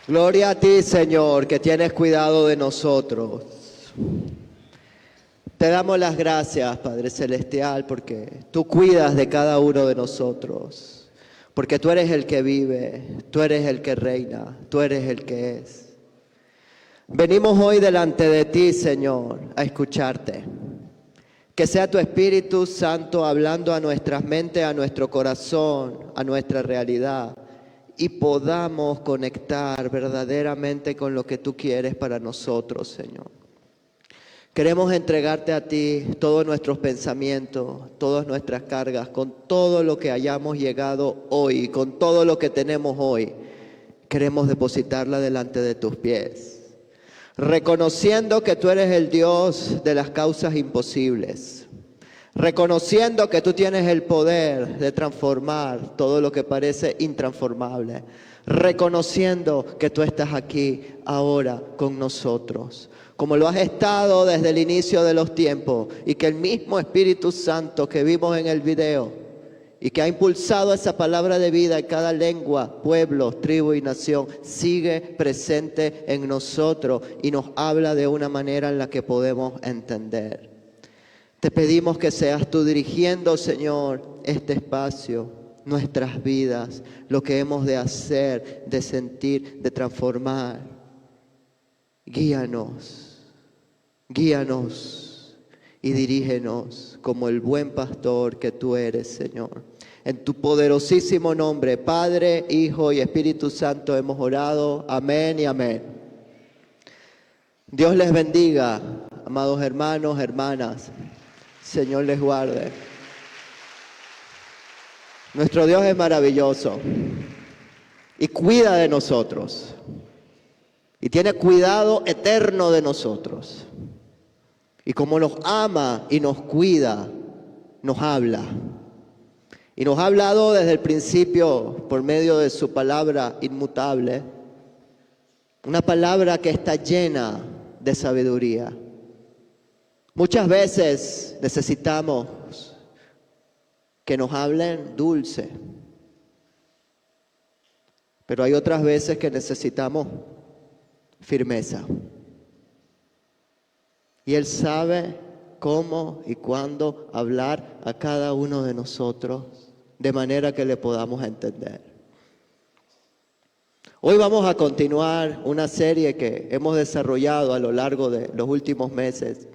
Gloria a ti, Señor, que tienes cuidado de nosotros. Te damos las gracias, Padre Celestial, porque tú cuidas de cada uno de nosotros. Porque tú eres el que vive, tú eres el que reina, tú eres el que es. Venimos hoy delante de ti, Señor, a escucharte. Que sea tu Espíritu Santo hablando a nuestras mentes, a nuestro corazón, a nuestra realidad. Y podamos conectar verdaderamente con lo que tú quieres para nosotros, Señor. Queremos entregarte a ti todos nuestros pensamientos, todas nuestras cargas, con todo lo que hayamos llegado hoy, con todo lo que tenemos hoy. Queremos depositarla delante de tus pies, reconociendo que tú eres el Dios de las causas imposibles, reconociendo que tú tienes el poder de transformar todo lo que parece intransformable, reconociendo que tú estás aquí ahora con nosotros, como lo has estado desde el inicio de los tiempos, y que el mismo Espíritu Santo que vimos en el video y que ha impulsado esa palabra de vida en cada lengua, pueblo, tribu y nación, sigue presente en nosotros y nos habla de una manera en la que podemos entender. Te pedimos que seas tú dirigiendo, Señor, este espacio, nuestras vidas, lo que hemos de hacer, de sentir, de transformar. Guíanos, guíanos y dirígenos como el buen pastor que tú eres, Señor. En tu poderosísimo nombre, Padre, Hijo y Espíritu Santo, hemos orado. Amén y amén. Dios les bendiga, amados hermanos, hermanas. Señor les guarde. Nuestro Dios es maravilloso y cuida de nosotros. Y tiene cuidado eterno de nosotros. Y como nos ama y nos cuida, nos habla. Y nos ha hablado desde el principio por medio de su palabra inmutable. Una palabra que está llena de sabiduría. Muchas veces necesitamos que nos hablen dulce. Pero hay otras veces que necesitamos firmeza. Y Él sabe cómo y cuándo hablar a cada uno de nosotros de manera que le podamos entender. Hoy vamos a continuar una serie que hemos desarrollado a lo largo de los últimos meses,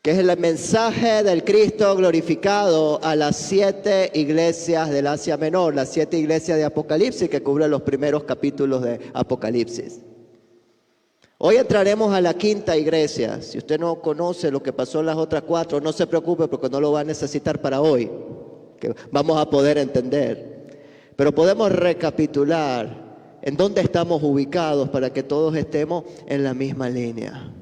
que es el mensaje del Cristo glorificado a las 7 iglesias del Asia Menor, las 7 iglesias de Apocalipsis que cubren los primeros capítulos de Apocalipsis. Hoy entraremos a la 5ª iglesia. Si usted no conoce lo que pasó en las otras 4, no se preocupe porque no lo va a necesitar para hoy, que vamos a poder entender. Pero podemos recapitular en dónde estamos ubicados para que todos estemos en la misma línea.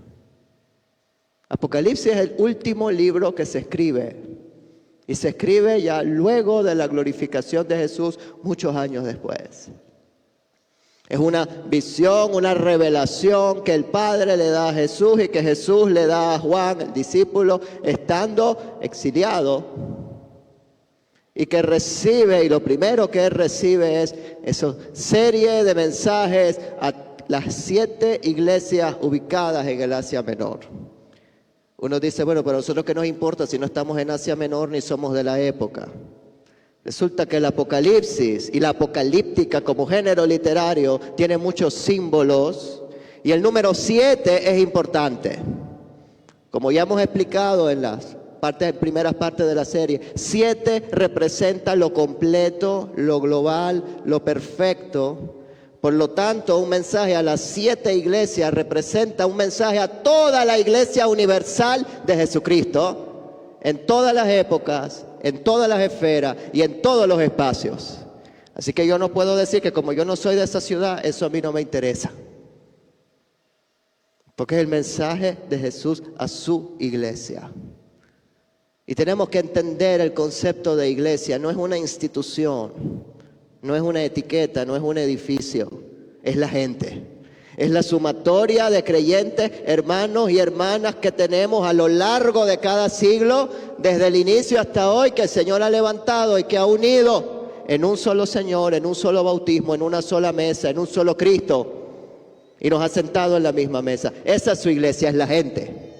Apocalipsis es el último libro que se escribe. Y se escribe ya luego de la glorificación de Jesús, muchos años después. Es una visión, una revelación que el Padre le da a Jesús y que Jesús le da a Juan, el discípulo, estando exiliado. Y que recibe, y lo primero que él recibe es esa serie de mensajes a las 7 iglesias ubicadas en el Asia Menor. Uno dice, bueno, pero a nosotros qué nos importa si no estamos en Asia Menor ni somos de la época. Resulta que el Apocalipsis y la apocalíptica como género literario tiene muchos símbolos y el número 7 es importante. Como ya hemos explicado en las primeras partes de la serie, 7 representa lo completo, lo global, lo perfecto. Por lo tanto, un mensaje a las 7 iglesias representa un mensaje a toda la iglesia universal de Jesucristo, en todas las épocas, en todas las esferas y en todos los espacios. Así que yo no puedo decir que como yo no soy de esa ciudad, eso a mí no me interesa. Porque es el mensaje de Jesús a su iglesia. Y tenemos que entender el concepto de iglesia. No es una institución, no es una etiqueta, no es un edificio. Es la gente. Es la sumatoria de creyentes, hermanos y hermanas que tenemos a lo largo de cada siglo, desde el inicio hasta hoy, que el Señor ha levantado y que ha unido en un solo Señor, en un solo bautismo, en una sola mesa, en un solo Cristo. Y nos ha sentado en la misma mesa. Esa es su iglesia, es la gente.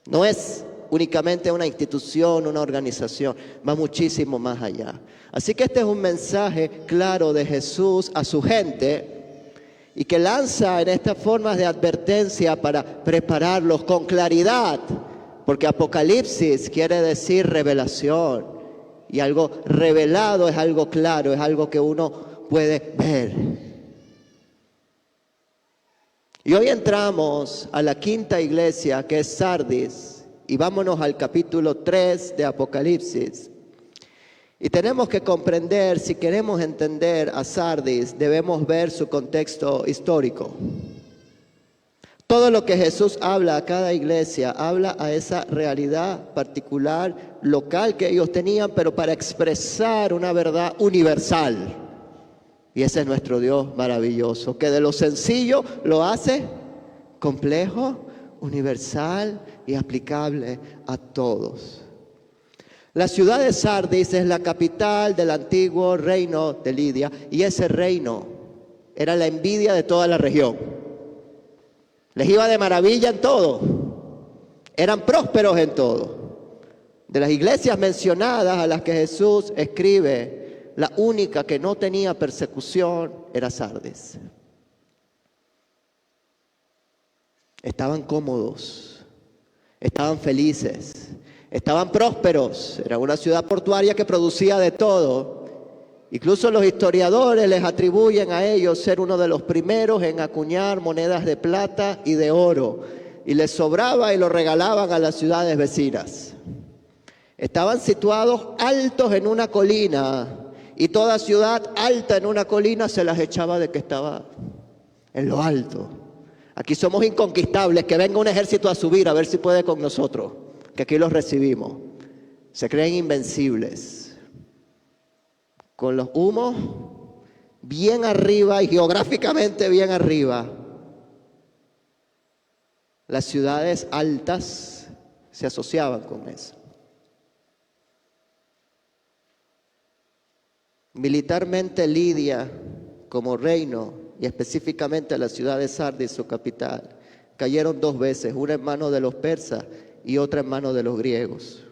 No es únicamente una institución, una organización, va muchísimo más allá. Así que este es un mensaje claro de Jesús a su gente y que lanza en estas formas de advertencia para prepararlos con claridad, porque Apocalipsis quiere decir revelación y algo revelado es algo claro, es algo que uno puede ver. Y hoy entramos a la quinta iglesia, que es Sardis, y vámonos al capítulo 3 de Apocalipsis. Y tenemos que comprender, si queremos entender a Sardis, debemos ver su contexto histórico. Todo lo que Jesús habla a cada iglesia, habla a esa realidad particular, local que ellos tenían, pero para expresar una verdad universal. Y ese es nuestro Dios maravilloso, que de lo sencillo lo hace complejo, universal y aplicable a todos. La ciudad de Sardis es la capital del antiguo reino de Lidia, y ese reino era la envidia de toda la región. Les iba de maravilla en todo, eran prósperos en todo. De las iglesias mencionadas a las que Jesús escribe, la única que no tenía persecución era Sardis. Estaban cómodos, estaban felices, estaban prósperos. Era una ciudad portuaria que producía de todo. Incluso los historiadores les atribuyen a ellos ser uno de los primeros en acuñar monedas de plata y de oro. Y les sobraba y lo regalaban a las ciudades vecinas. Estaban situados altos en una colina. Y toda ciudad alta en una colina se las echaba de que estaba en lo alto. Aquí somos inconquistables, que venga un ejército a subir a ver si puede con nosotros, que aquí los recibimos. Se creen invencibles. Con los humos bien arriba y geográficamente bien arriba. Las ciudades altas se asociaban con eso. Militarmente Lidia, como reino, y específicamente la ciudad de Sardis, su capital, cayeron 2 veces, una en manos de los persas y otra en manos de los griegos.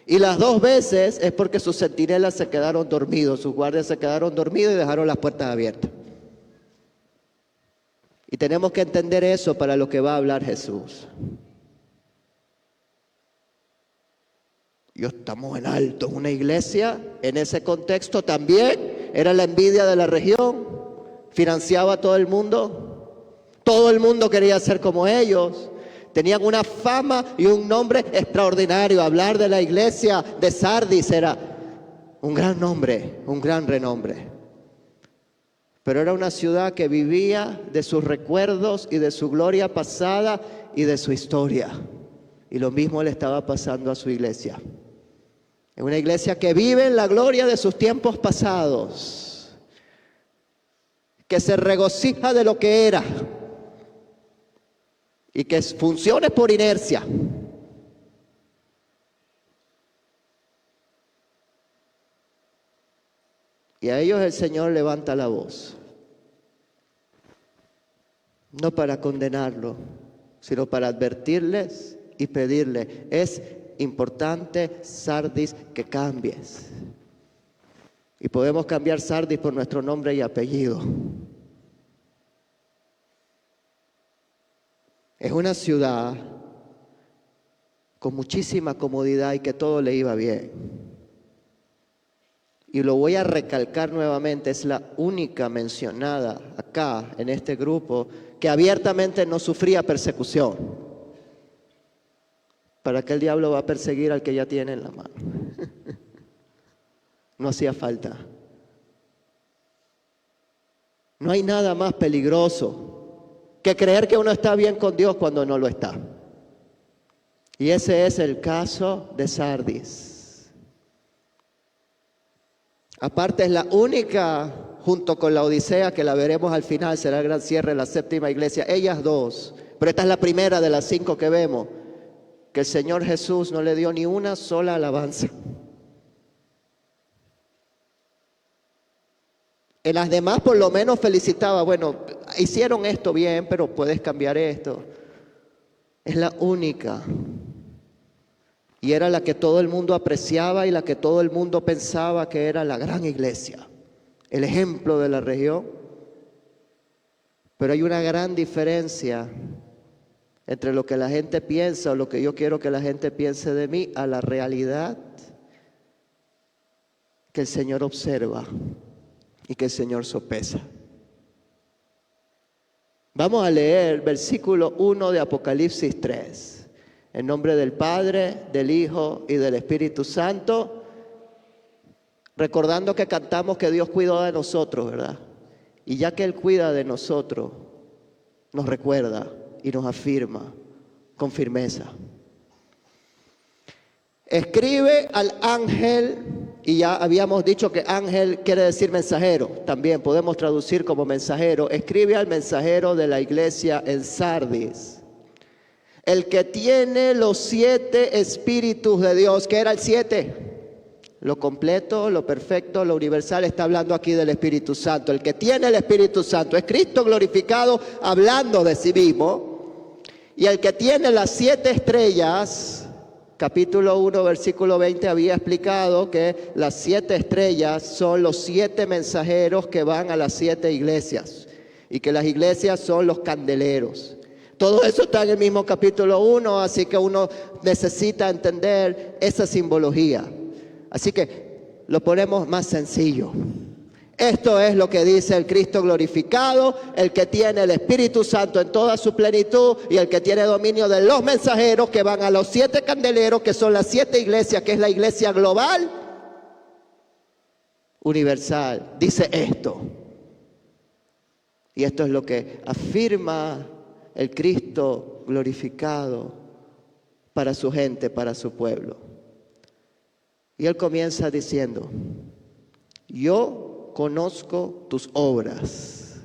Y las 2 veces es porque sus centinelas se quedaron dormidos, sus guardias se quedaron dormidos y dejaron las puertas abiertas. Y tenemos que entender eso para lo que va a hablar Jesús. Y estamos en alto, una iglesia en ese contexto también era la envidia de la región, financiaba a todo el mundo quería ser como ellos, tenían una fama y un nombre extraordinario. Hablar de la iglesia de Sardis era un gran nombre, un gran renombre. Pero era una ciudad que vivía de sus recuerdos y de su gloria pasada y de su historia. Y lo mismo le estaba pasando a su iglesia. Es una iglesia que vive en la gloria de sus tiempos pasados, que se regocija de lo que era y que funciona por inercia. Y a ellos el Señor levanta la voz, no para condenarlo, sino para advertirles y pedirles: es importante, Sardis, que cambies. Y podemos cambiar Sardis por nuestro nombre y apellido. Es una ciudad con muchísima comodidad y que todo le iba bien. Y lo voy a recalcar nuevamente, es la única mencionada acá en este grupo que abiertamente no sufría persecución. ¿Para qué el diablo va a perseguir al que ya tiene en la mano? No hacía falta. No hay nada más peligroso que creer que uno está bien con Dios cuando no lo está. Y ese es el caso de Sardis. Aparte es la única, junto con la Odisea, que la veremos al final, será el gran cierre de la séptima iglesia. Ellas 2, pero esta es la primera de las 5 que vemos, que el Señor Jesús no le dio ni una sola alabanza. En las demás por lo menos felicitaba, bueno, hicieron esto bien, pero puedes cambiar esto. Es la única. Y era la que todo el mundo apreciaba y la que todo el mundo pensaba que era la gran iglesia, el ejemplo de la región. Pero hay una gran diferencia entre lo que la gente piensa o lo que yo quiero que la gente piense de mí a la realidad que el Señor observa y que el Señor sopesa. Vamos a leer versículo 1 de Apocalipsis 3. En nombre del Padre, del Hijo y del Espíritu Santo, recordando que cantamos que Dios cuidó de nosotros, ¿verdad? Y ya que Él cuida de nosotros, nos recuerda y nos afirma con firmeza. Escribe al ángel, y ya habíamos dicho que ángel quiere decir mensajero, también podemos traducir como mensajero. Escribe al mensajero de la iglesia en Sardis, el que tiene los 7 espíritus de Dios. ¿Qué era el 7? Lo completo, lo perfecto, lo universal. Está hablando aquí del Espíritu Santo. El que tiene el Espíritu Santo es Cristo glorificado hablando de sí mismo. Y el que tiene las 7 estrellas, capítulo 1, versículo 20, había explicado que las 7 estrellas son los 7 mensajeros que van a las 7 iglesias. Y que las iglesias son los candeleros. Todo eso está en el mismo capítulo 1, así que uno necesita entender esa simbología. Así que lo ponemos más sencillo. Esto es lo que dice el Cristo glorificado, el que tiene el Espíritu Santo en toda su plenitud y el que tiene dominio de los mensajeros que van a los 7 candeleros, que son las 7 iglesias, que es la iglesia global, universal. Dice esto. Y esto es lo que afirma el Cristo glorificado para su gente, para su pueblo. Y Él comienza diciendo, yo conozco tus obras.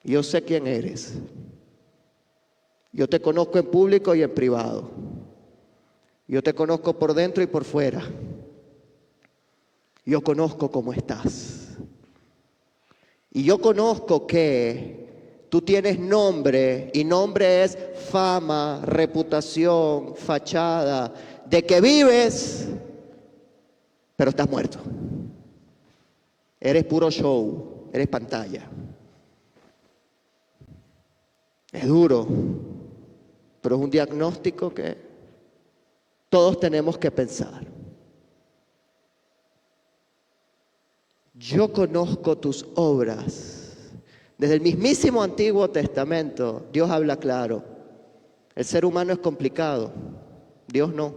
Yo sé quién eres. Yo te conozco en público y en privado. Yo te conozco por dentro y por fuera. Yo conozco cómo estás. Y yo conozco que tú tienes nombre, y nombre es fama, reputación, fachada, de que vives, pero estás muerto. Eres puro show, eres pantalla. Es duro, pero es un diagnóstico que todos tenemos que pensar. Yo conozco tus obras. Desde el mismísimo Antiguo Testamento, Dios habla claro. El ser humano es complicado, Dios no.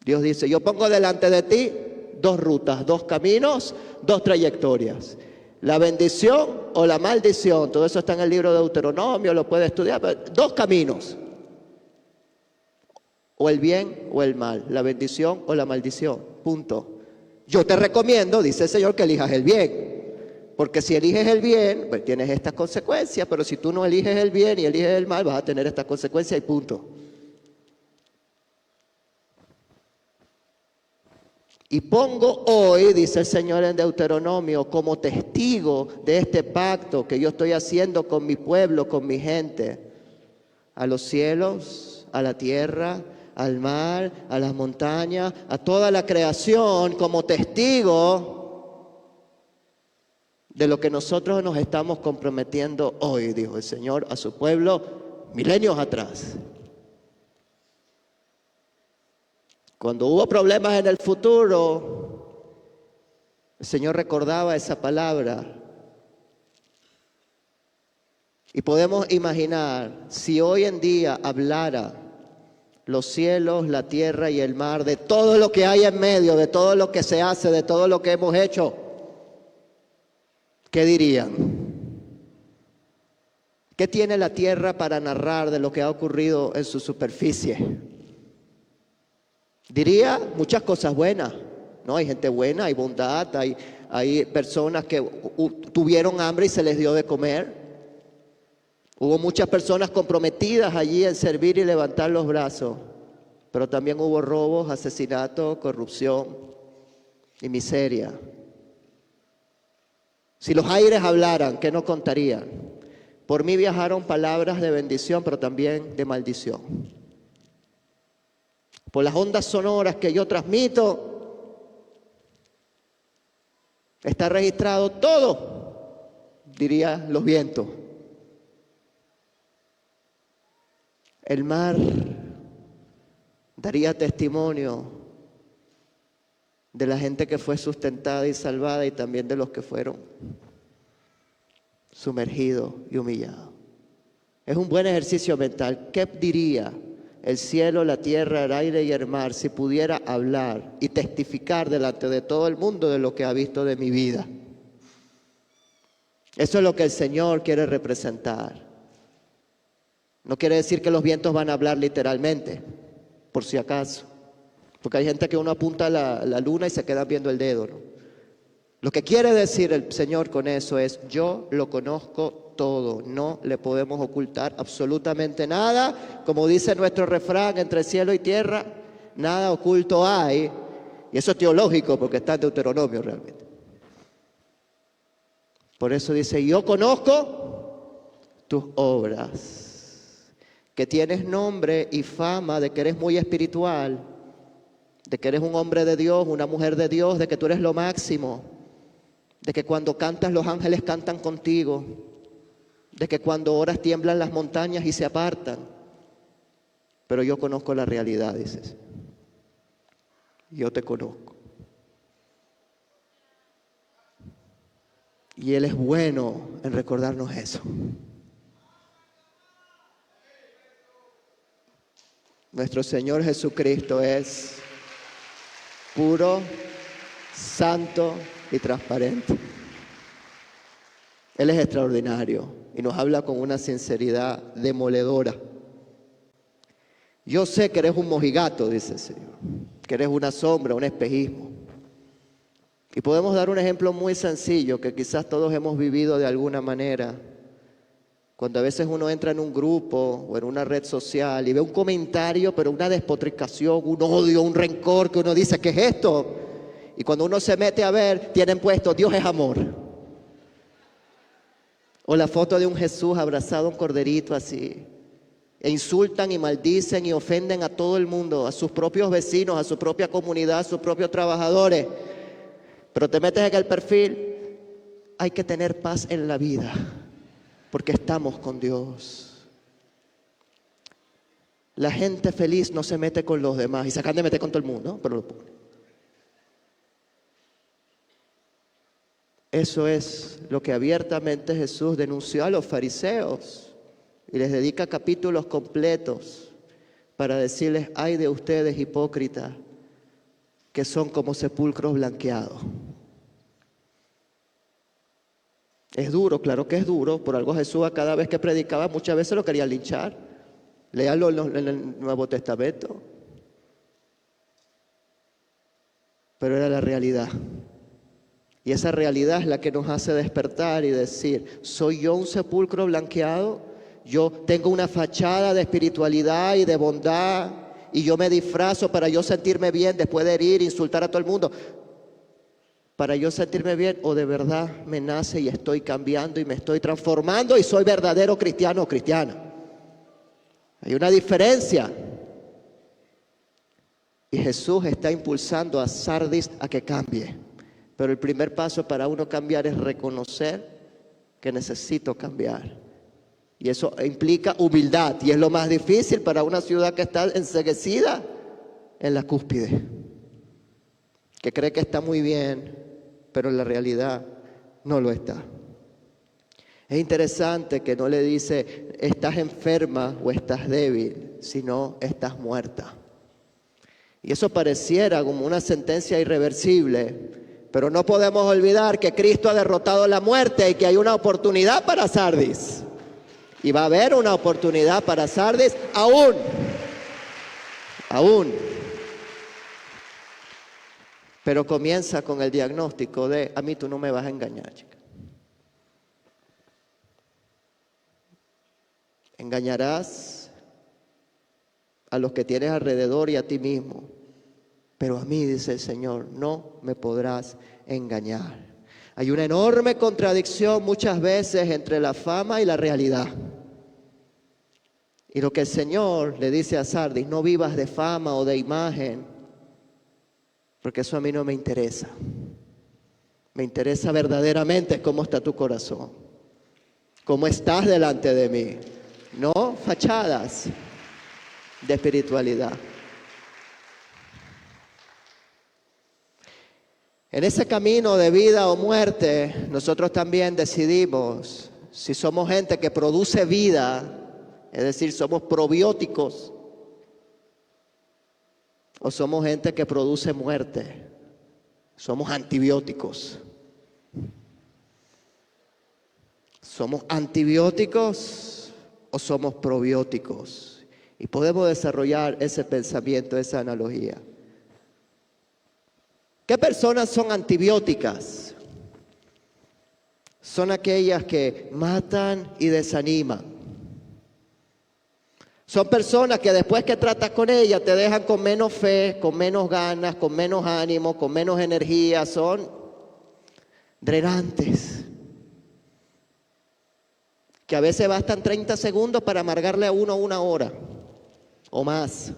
Dios dice, yo pongo delante de ti 2 rutas, 2 caminos, 2 trayectorias. La bendición o la maldición, todo eso está en el libro de Deuteronomio, lo puede estudiar, pero 2 caminos. O el bien o el mal, la bendición o la maldición, punto. Yo te recomiendo, dice el Señor, que elijas el bien. Porque si eliges el bien, pues tienes estas consecuencias, pero si tú no eliges el bien y eliges el mal, vas a tener estas consecuencias y punto. Y pongo hoy, dice el Señor en Deuteronomio, como testigo de este pacto que yo estoy haciendo con mi pueblo, con mi gente, a los cielos, a la tierra, al mar, a las montañas, a toda la creación, como testigo de lo que nosotros nos estamos comprometiendo hoy, dijo el Señor a su pueblo milenios atrás. Cuando hubo problemas en el futuro, el Señor recordaba esa palabra. Y podemos imaginar, si hoy en día hablara los cielos, la tierra y el mar, de todo lo que hay en medio, de todo lo que se hace, de todo lo que hemos hecho, ¿qué dirían? ¿Qué tiene la tierra para narrar de lo que ha ocurrido en su superficie? Diría muchas cosas buenas, ¿no? Hay gente buena, hay bondad, hay personas que tuvieron hambre y se les dio de comer. Hubo muchas personas comprometidas allí en servir y levantar los brazos, pero también hubo robos, asesinatos, corrupción. y miseria. Si los aires hablaran, ¿qué no contarían? Por mí viajaron palabras de bendición, pero también de maldición. Por las ondas sonoras que yo transmito, está registrado todo, diría los vientos. El mar daría testimonio de la gente que fue sustentada y salvada y también de los que fueron sumergidos y humillados. Es un buen ejercicio mental. ¿Qué diría el cielo, la tierra, el aire y el mar si pudiera hablar y testificar delante de todo el mundo de lo que ha visto de mi vida? Eso es lo que el Señor quiere representar. No quiere decir que los vientos van a hablar literalmente, por si acaso. Porque hay gente que uno apunta a la luna y se queda viendo el dedo, ¿no? Lo que quiere decir el Señor con eso es: yo lo conozco todo, no le podemos ocultar absolutamente nada. Como dice nuestro refrán, entre cielo y tierra, nada oculto hay. Y eso es teológico porque está en Deuteronomio realmente. Por eso dice: yo conozco tus obras, que tienes nombre y fama de que eres muy espiritual, de que eres un hombre de Dios, una mujer de Dios, de que tú eres lo máximo, de que cuando cantas los ángeles cantan contigo, de que cuando oras tiemblan las montañas y se apartan. Pero yo conozco la realidad, dices. Yo te conozco. Y Él es bueno en recordarnos eso. Nuestro Señor Jesucristo es puro, santo y transparente. Él es extraordinario y nos habla con una sinceridad demoledora. Yo sé que eres un mojigato, dice el Señor, que eres una sombra, un espejismo. Y podemos dar un ejemplo muy sencillo que quizás todos hemos vivido de alguna manera. Cuando a veces uno entra en un grupo o en una red social y ve un comentario, pero una despotricación, un odio, un rencor, que uno dice: ¿qué es esto? Y cuando uno se mete a ver, tienen puesto: Dios es amor. O la foto de un Jesús abrazado a un corderito así. E insultan y maldicen y ofenden a todo el mundo, a sus propios vecinos, a su propia comunidad, a sus propios trabajadores. Pero te metes en el perfil: hay que tener paz en la vida, porque estamos con Dios. La gente feliz no se mete con los demás y se acaban de meter con todo el mundo, ¿no? Pero lo pone. Eso es lo que abiertamente Jesús denunció a los fariseos y les dedica capítulos completos para decirles: ay de ustedes hipócritas, que son como sepulcros blanqueados. Es duro, claro que es duro. Por algo Jesús, a cada vez que predicaba, muchas veces lo querían linchar. Léanlo en el Nuevo Testamento. Pero era la realidad. Y esa realidad es la que nos hace despertar y decir: ¿soy yo un sepulcro blanqueado? Yo tengo una fachada de espiritualidad y de bondad y yo me disfrazo para yo sentirme bien después de herir, insultar a todo el mundo. Para yo sentirme bien, o de verdad me nace y estoy cambiando y me estoy transformando y soy verdadero cristiano o cristiana. Hay una diferencia. Y Jesús está impulsando a Sardis a que cambie. Pero el primer paso para uno cambiar es reconocer que necesito cambiar. Y eso implica humildad. Y es lo más difícil para una ciudad que está enceguecida en la cúspide. Que cree que está muy bien, pero en la realidad no lo está. Es interesante que no le dice: estás enferma o estás débil, sino estás muerta. Y eso pareciera como una sentencia irreversible. Pero no podemos olvidar que Cristo ha derrotado la muerte y que hay una oportunidad para Sardis. Y va a haber una oportunidad para Sardis aún. Pero comienza con el diagnóstico de: a mí tú no me vas a engañar, chica. Engañarás a los que tienes alrededor y a ti mismo. pero a mí, dice el Señor, no me podrás engañar. Hay una enorme contradicción muchas veces entre la fama y la realidad. Y lo que el Señor le dice a Sardis, no vivas de fama o de imagen, porque eso a mí no me interesa. Me interesa verdaderamente cómo está tu corazón, cómo estás delante de mí, no fachadas de espiritualidad. En ese camino de vida o muerte, nosotros también decidimos si somos gente que produce vida, es decir, somos probióticos, o somos gente que produce muerte, somos antibióticos. ¿Somos antibióticos o somos probióticos? Y podemos desarrollar ese pensamiento, esa analogía. ¿Qué personas son antibióticas? Son aquellas que matan y desaniman. Son personas que después que tratas con ellas te dejan con menos fe, con menos ganas, con menos ánimo, con menos energía. Son drenantes. Que a veces bastan 30 segundos para amargarle a uno 1 hora o más.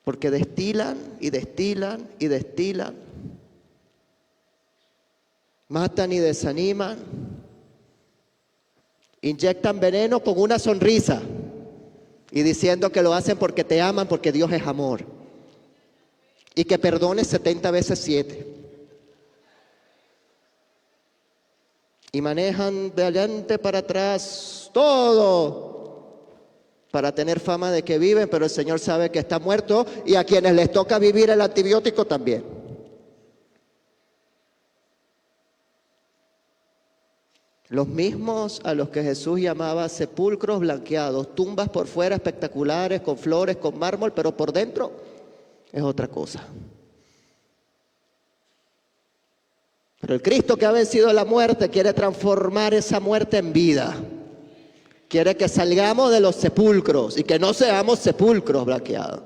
Porque destilan y destilan y destilan. Matan y desaniman. Inyectan veneno con una sonrisa y diciendo que lo hacen porque te aman, porque Dios es amor. Y que perdones 70 veces 7. Y manejan de adelante para atrás todo para tener fama de que viven, pero el Señor sabe que está muerto y a quienes les toca vivir el antibiótico también. Los mismos a los que Jesús llamaba sepulcros blanqueados, tumbas por fuera espectaculares, con flores, con mármol, pero por dentro es otra cosa. Pero el Cristo que ha vencido la muerte quiere transformar esa muerte en vida. Quiere que salgamos de los sepulcros y que no seamos sepulcros blanqueados,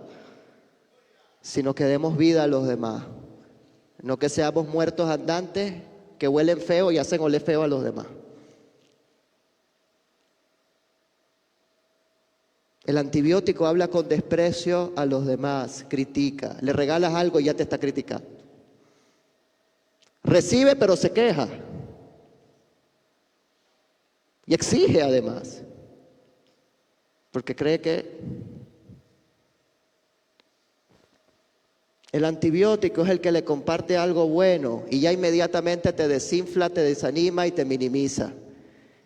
sino que demos vida a los demás. No que seamos muertos andantes que huelen feo y hacen oler feo a los demás. El antibiótico habla con desprecio a los demás, critica. Le regalas algo y ya te está criticando. Recibe pero se queja. Y exige además. Porque cree que el antibiótico es el que le comparte algo bueno y ya inmediatamente te desinfla, te desanima y te minimiza.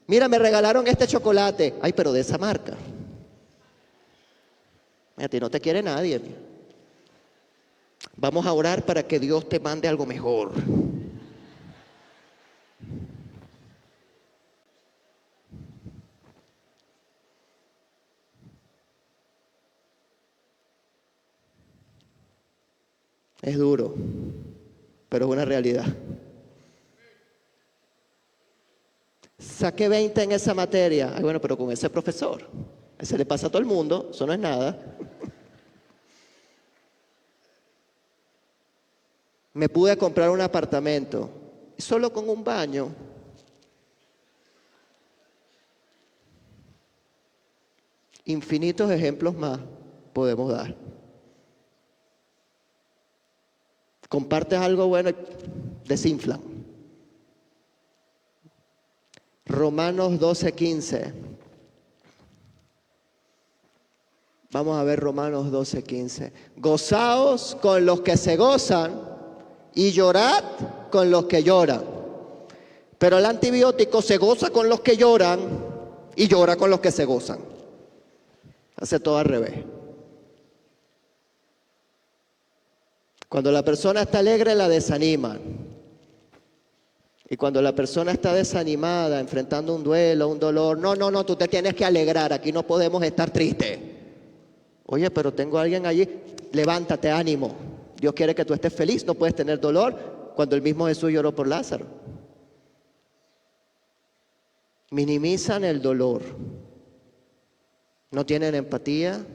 Mira, me regalaron este chocolate. Ay, pero de esa marca. A ti no te quiere nadie. Vamos a orar para que Dios te mande algo mejor. Es duro, pero es una realidad. Saqué 20 en esa materia. Ay, bueno, pero con ese profesor. Ese le pasa a todo el mundo, eso no es nada. Me pude comprar un apartamento, solo con un baño. Infinitos ejemplos más podemos dar. Compartes algo bueno y desinflan. Romanos 12:15. Vamos a ver Romanos 12:15. Gozaos con los que se gozan y llorad con los que lloran. Pero el antibiótico se goza con los que lloran y llora con los que se gozan. Hace todo al revés. Cuando la persona está alegre, la desaniman. Y cuando la persona está desanimada, enfrentando un duelo, un dolor, no, tú te tienes que alegrar, aquí no podemos estar tristes. Oye, pero tengo a alguien allí, levántate, ánimo. Dios quiere que tú estés feliz, no puedes tener dolor cuando el mismo Jesús lloró por Lázaro. Minimizan el dolor. No tienen empatía.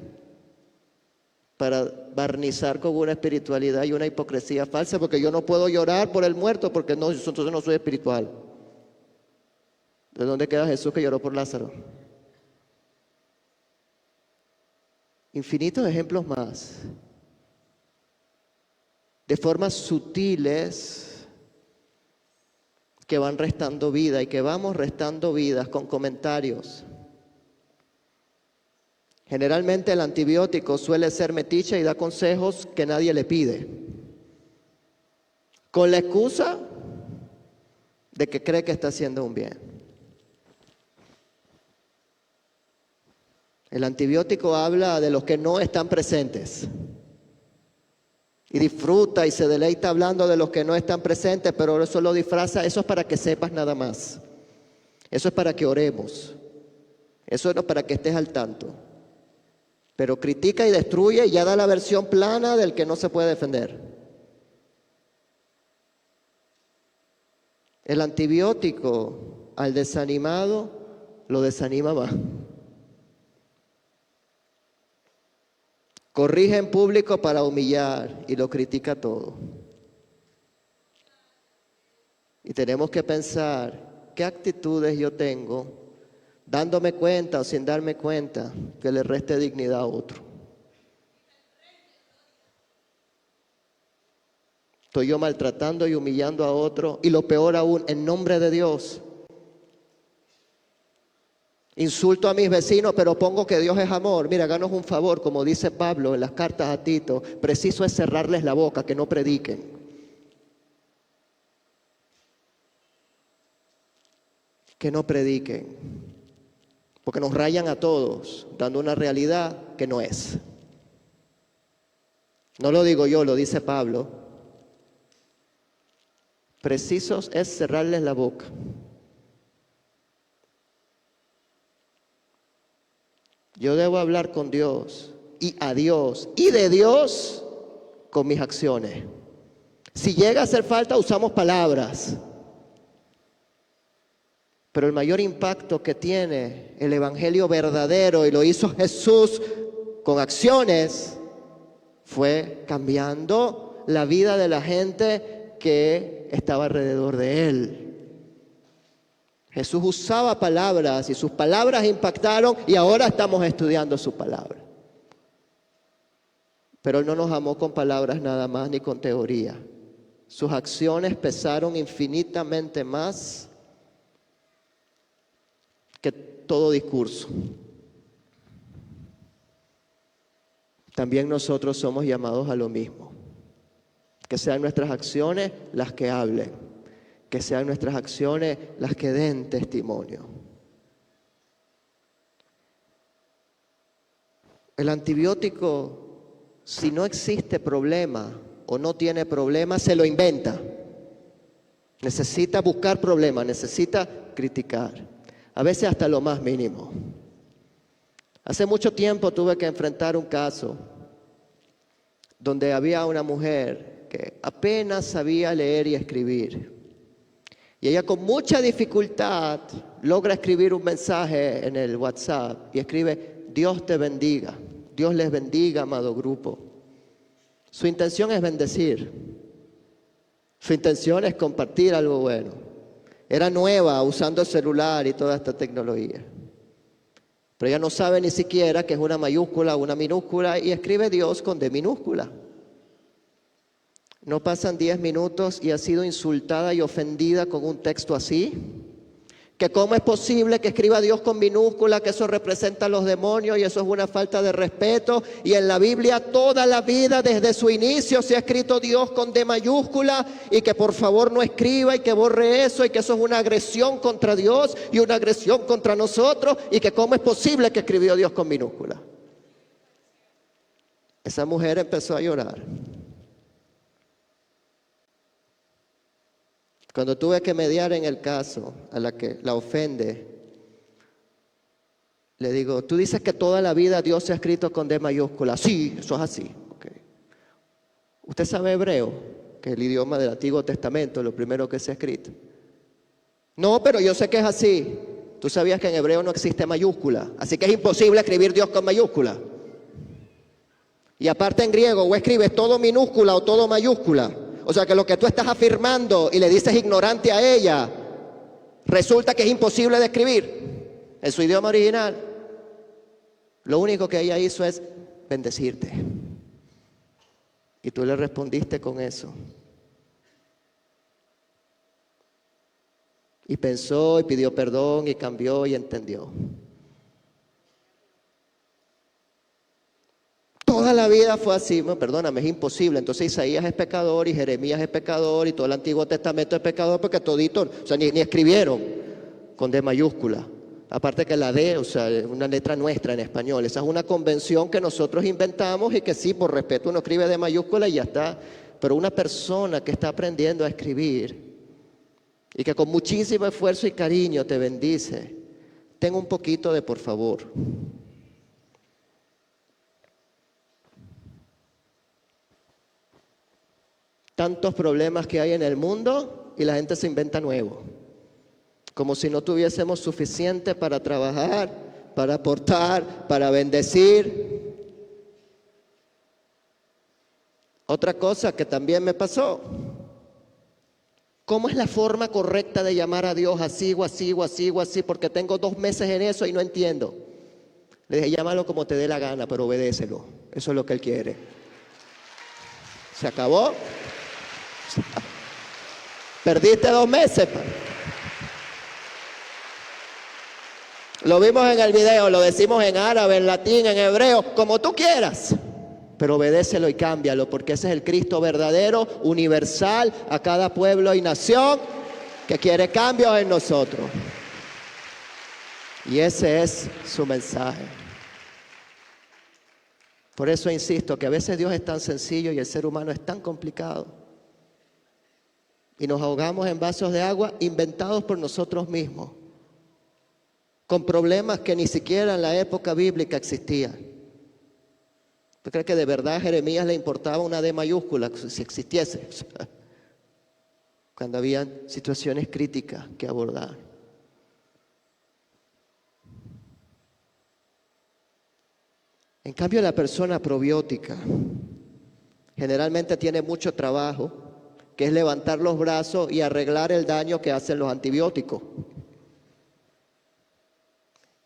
para barnizar con una espiritualidad y una hipocresía falsa, porque yo no puedo llorar por el muerto porque no, entonces no soy espiritual. ¿De dónde queda Jesús que lloró por Lázaro? Infinitos ejemplos más. De formas sutiles que van restando vida y que vamos restando vidas con comentarios. Generalmente el antibiótico suele ser metiche y da consejos que nadie le pide, con la excusa de que cree que está haciendo un bien. El antibiótico habla de los que no están presentes y disfruta y se deleita hablando de los que no están presentes, pero eso lo disfraza, eso es para que sepas nada más. Eso es para que oremos. Eso no es para que estés al tanto. Pero critica y destruye y ya da la versión plana del que no se puede defender. El antibiótico al desanimado lo desanima más. Corrige en público para humillar y lo critica todo. Y tenemos que pensar qué actitudes yo tengo, dándome cuenta o sin darme cuenta, que le reste dignidad a otro. Estoy yo maltratando y humillando a otro, y lo peor aún, en nombre de Dios. Insulto a mis vecinos, pero pongo que Dios es amor. Mira, háganos un favor, como dice Pablo en las cartas a Tito, preciso es cerrarles la boca, que no prediquen. Que no prediquen, porque nos rayan a todos, dando una realidad que no es. No lo digo yo, lo dice Pablo. Precisos es cerrarles la boca. Yo debo hablar con Dios y a Dios y de Dios con mis acciones. Si llega a hacer falta, usamos palabras. Pero el mayor impacto que tiene el evangelio verdadero, y lo hizo Jesús con acciones, fue cambiando la vida de la gente que estaba alrededor de él. Jesús usaba palabras y sus palabras impactaron, y ahora estamos estudiando su palabra. Pero Él no nos amó con palabras nada más ni con teoría. Sus acciones pesaron infinitamente más que todo discurso. También nosotros somos llamados a lo mismo. Que sean nuestras acciones las que hablen. Que sean nuestras acciones las que den testimonio. El antibiótico, si no existe problema o no tiene problema, se lo inventa. Necesita buscar problemas, necesita criticar. A veces hasta lo más mínimo. Hace mucho tiempo tuve que enfrentar un caso donde había una mujer que apenas sabía leer y escribir. Y ella con mucha dificultad logra escribir un mensaje en el WhatsApp y escribe: Dios te bendiga, Dios les bendiga, amado grupo. Su intención es bendecir. Su intención es compartir algo bueno. Era nueva usando el celular y toda esta tecnología. Pero ella no sabe ni siquiera que es una mayúscula o una minúscula y escribe Dios con D minúscula. No pasan 10 minutos y ha sido insultada y ofendida con un texto así. Que cómo es posible que escriba Dios con minúscula, que eso representa a los demonios y eso es una falta de respeto. Y en la Biblia toda la vida desde su inicio se ha escrito Dios con D mayúscula, y que por favor no escriba y que borre eso, y que eso es una agresión contra Dios y una agresión contra nosotros, y que cómo es posible que escribió Dios con minúscula. Esa mujer empezó a llorar. Cuando tuve que mediar en el caso a la que la ofende, le digo: tú dices que toda la vida Dios se ha escrito con D mayúscula. Sí, eso es así. Okay. ¿Usted sabe hebreo? Que es el idioma del Antiguo Testamento, lo primero que se ha escrito. No, pero yo sé que es así. Tú sabías que en hebreo no existe mayúscula, así que es imposible escribir Dios con mayúscula. Y aparte en griego, o escribes todo minúscula o todo mayúscula. O sea que lo que tú estás afirmando y le dices ignorante a ella, resulta que es imposible de escribir en su idioma original. Lo único que ella hizo es bendecirte. Y tú le respondiste con eso. Y pensó y pidió perdón y cambió y entendió. Toda la vida fue así. No, perdóname, es imposible. Entonces Isaías es pecador y Jeremías es pecador y todo el Antiguo Testamento es pecador porque todito, o sea, ni escribieron con D mayúscula. Aparte que la D, o sea, es una letra nuestra en español. Esa es una convención que nosotros inventamos y que sí, por respeto uno escribe D mayúscula y ya está. Pero una persona que está aprendiendo a escribir y que con muchísimo esfuerzo y cariño te bendice, ten un poquito de por favor. Tantos problemas que hay en el mundo y la gente se inventa nuevo. Como si no tuviésemos suficiente para trabajar, para aportar, para bendecir. Otra cosa que también me pasó. ¿Cómo es la forma correcta de llamar a Dios así o así o así o así? Porque tengo 2 meses en eso y no entiendo. Le dije, llámalo como te dé la gana, pero obedécelo. Eso es lo que Él quiere. ¿Se acabó? Perdiste 2 meses. Lo vimos en el video, lo decimos en árabe, en latín, en hebreo, como tú quieras. Pero obedécelo y cámbialo, porque ese es el Cristo verdadero, universal, a cada pueblo y nación, que quiere cambios en nosotros. Y ese es su mensaje. Por eso insisto que a veces Dios es tan sencillo y el ser humano es tan complicado. Y nos ahogamos en vasos de agua inventados por nosotros mismos, con problemas que ni siquiera en la época bíblica existían. ¿Tú crees que de verdad a Jeremías le importaba una D mayúscula si existiese? Cuando habían situaciones críticas que abordar. En cambio, la persona probiótica generalmente tiene mucho trabajo, que es levantar los brazos y arreglar el daño que hacen los antibióticos.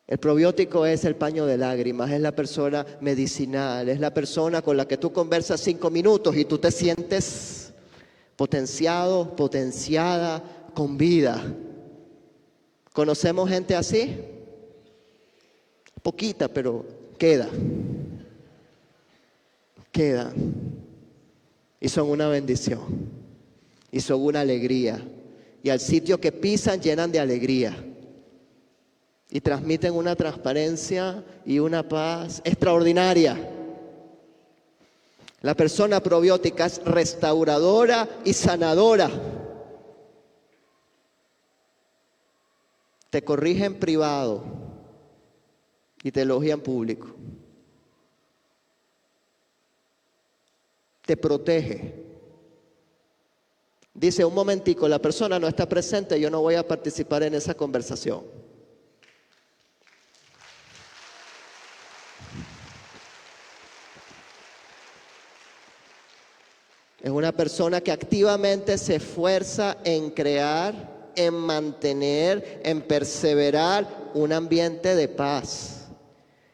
El probiótico es el paño de lágrimas, es la persona medicinal, es la persona con la que tú conversas 5 minutos y tú te sientes potenciado, potenciada, con vida. ¿Conocemos gente así? Poquita, pero queda. Queda. Y son una bendición. Y son una alegría. Y al sitio que pisan llenan de alegría. Y transmiten una transparencia y una paz extraordinaria. La persona probiótica es restauradora y sanadora. Te corrige en privado y te elogia en público. Te protege. Dice, un momentico, la persona no está presente, yo no voy a participar en esa conversación. Es una persona que activamente se esfuerza en crear, en mantener, en perseverar un ambiente de paz,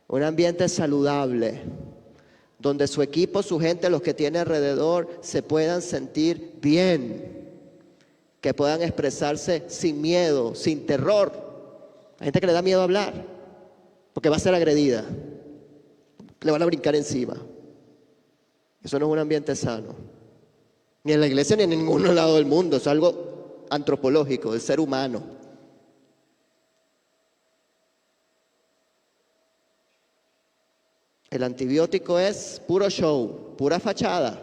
un ambiente saludable, donde su equipo, su gente, los que tiene alrededor, se puedan sentir bien, que puedan expresarse sin miedo, sin terror. Hay gente que le da miedo hablar, porque va a ser agredida, le van a brincar encima. Eso no es un ambiente sano. Ni en la iglesia ni en ningún lado del mundo. Es algo antropológico, del ser humano. El antibiótico es puro show, pura fachada.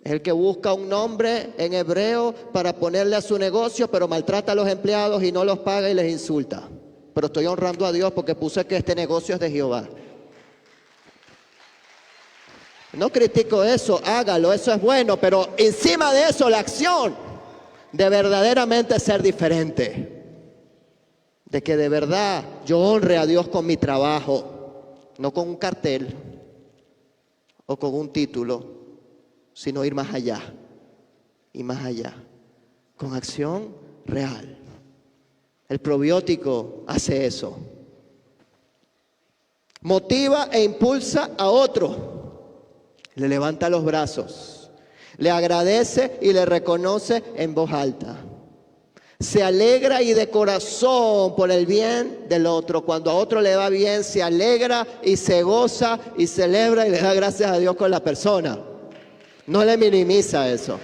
Es el que busca un nombre en hebreo para ponerle a su negocio, pero maltrata a los empleados y no los paga y les insulta. Pero estoy honrando a Dios porque puse que este negocio es de Jehová. No critico eso, hágalo, eso es bueno, pero encima de eso la acción de verdaderamente ser diferente. De que de verdad yo honre a Dios con mi trabajo, no con un cartel, o con un título, sino ir más allá y más allá, con acción real. El probiótico hace eso. Motiva e impulsa a otro. Le levanta los brazos. Le agradece y le reconoce en voz alta. Se alegra y de corazón por el bien del otro. Cuando a otro le va bien, se alegra y se goza y celebra y le da gracias a Dios con la persona. No le minimiza eso.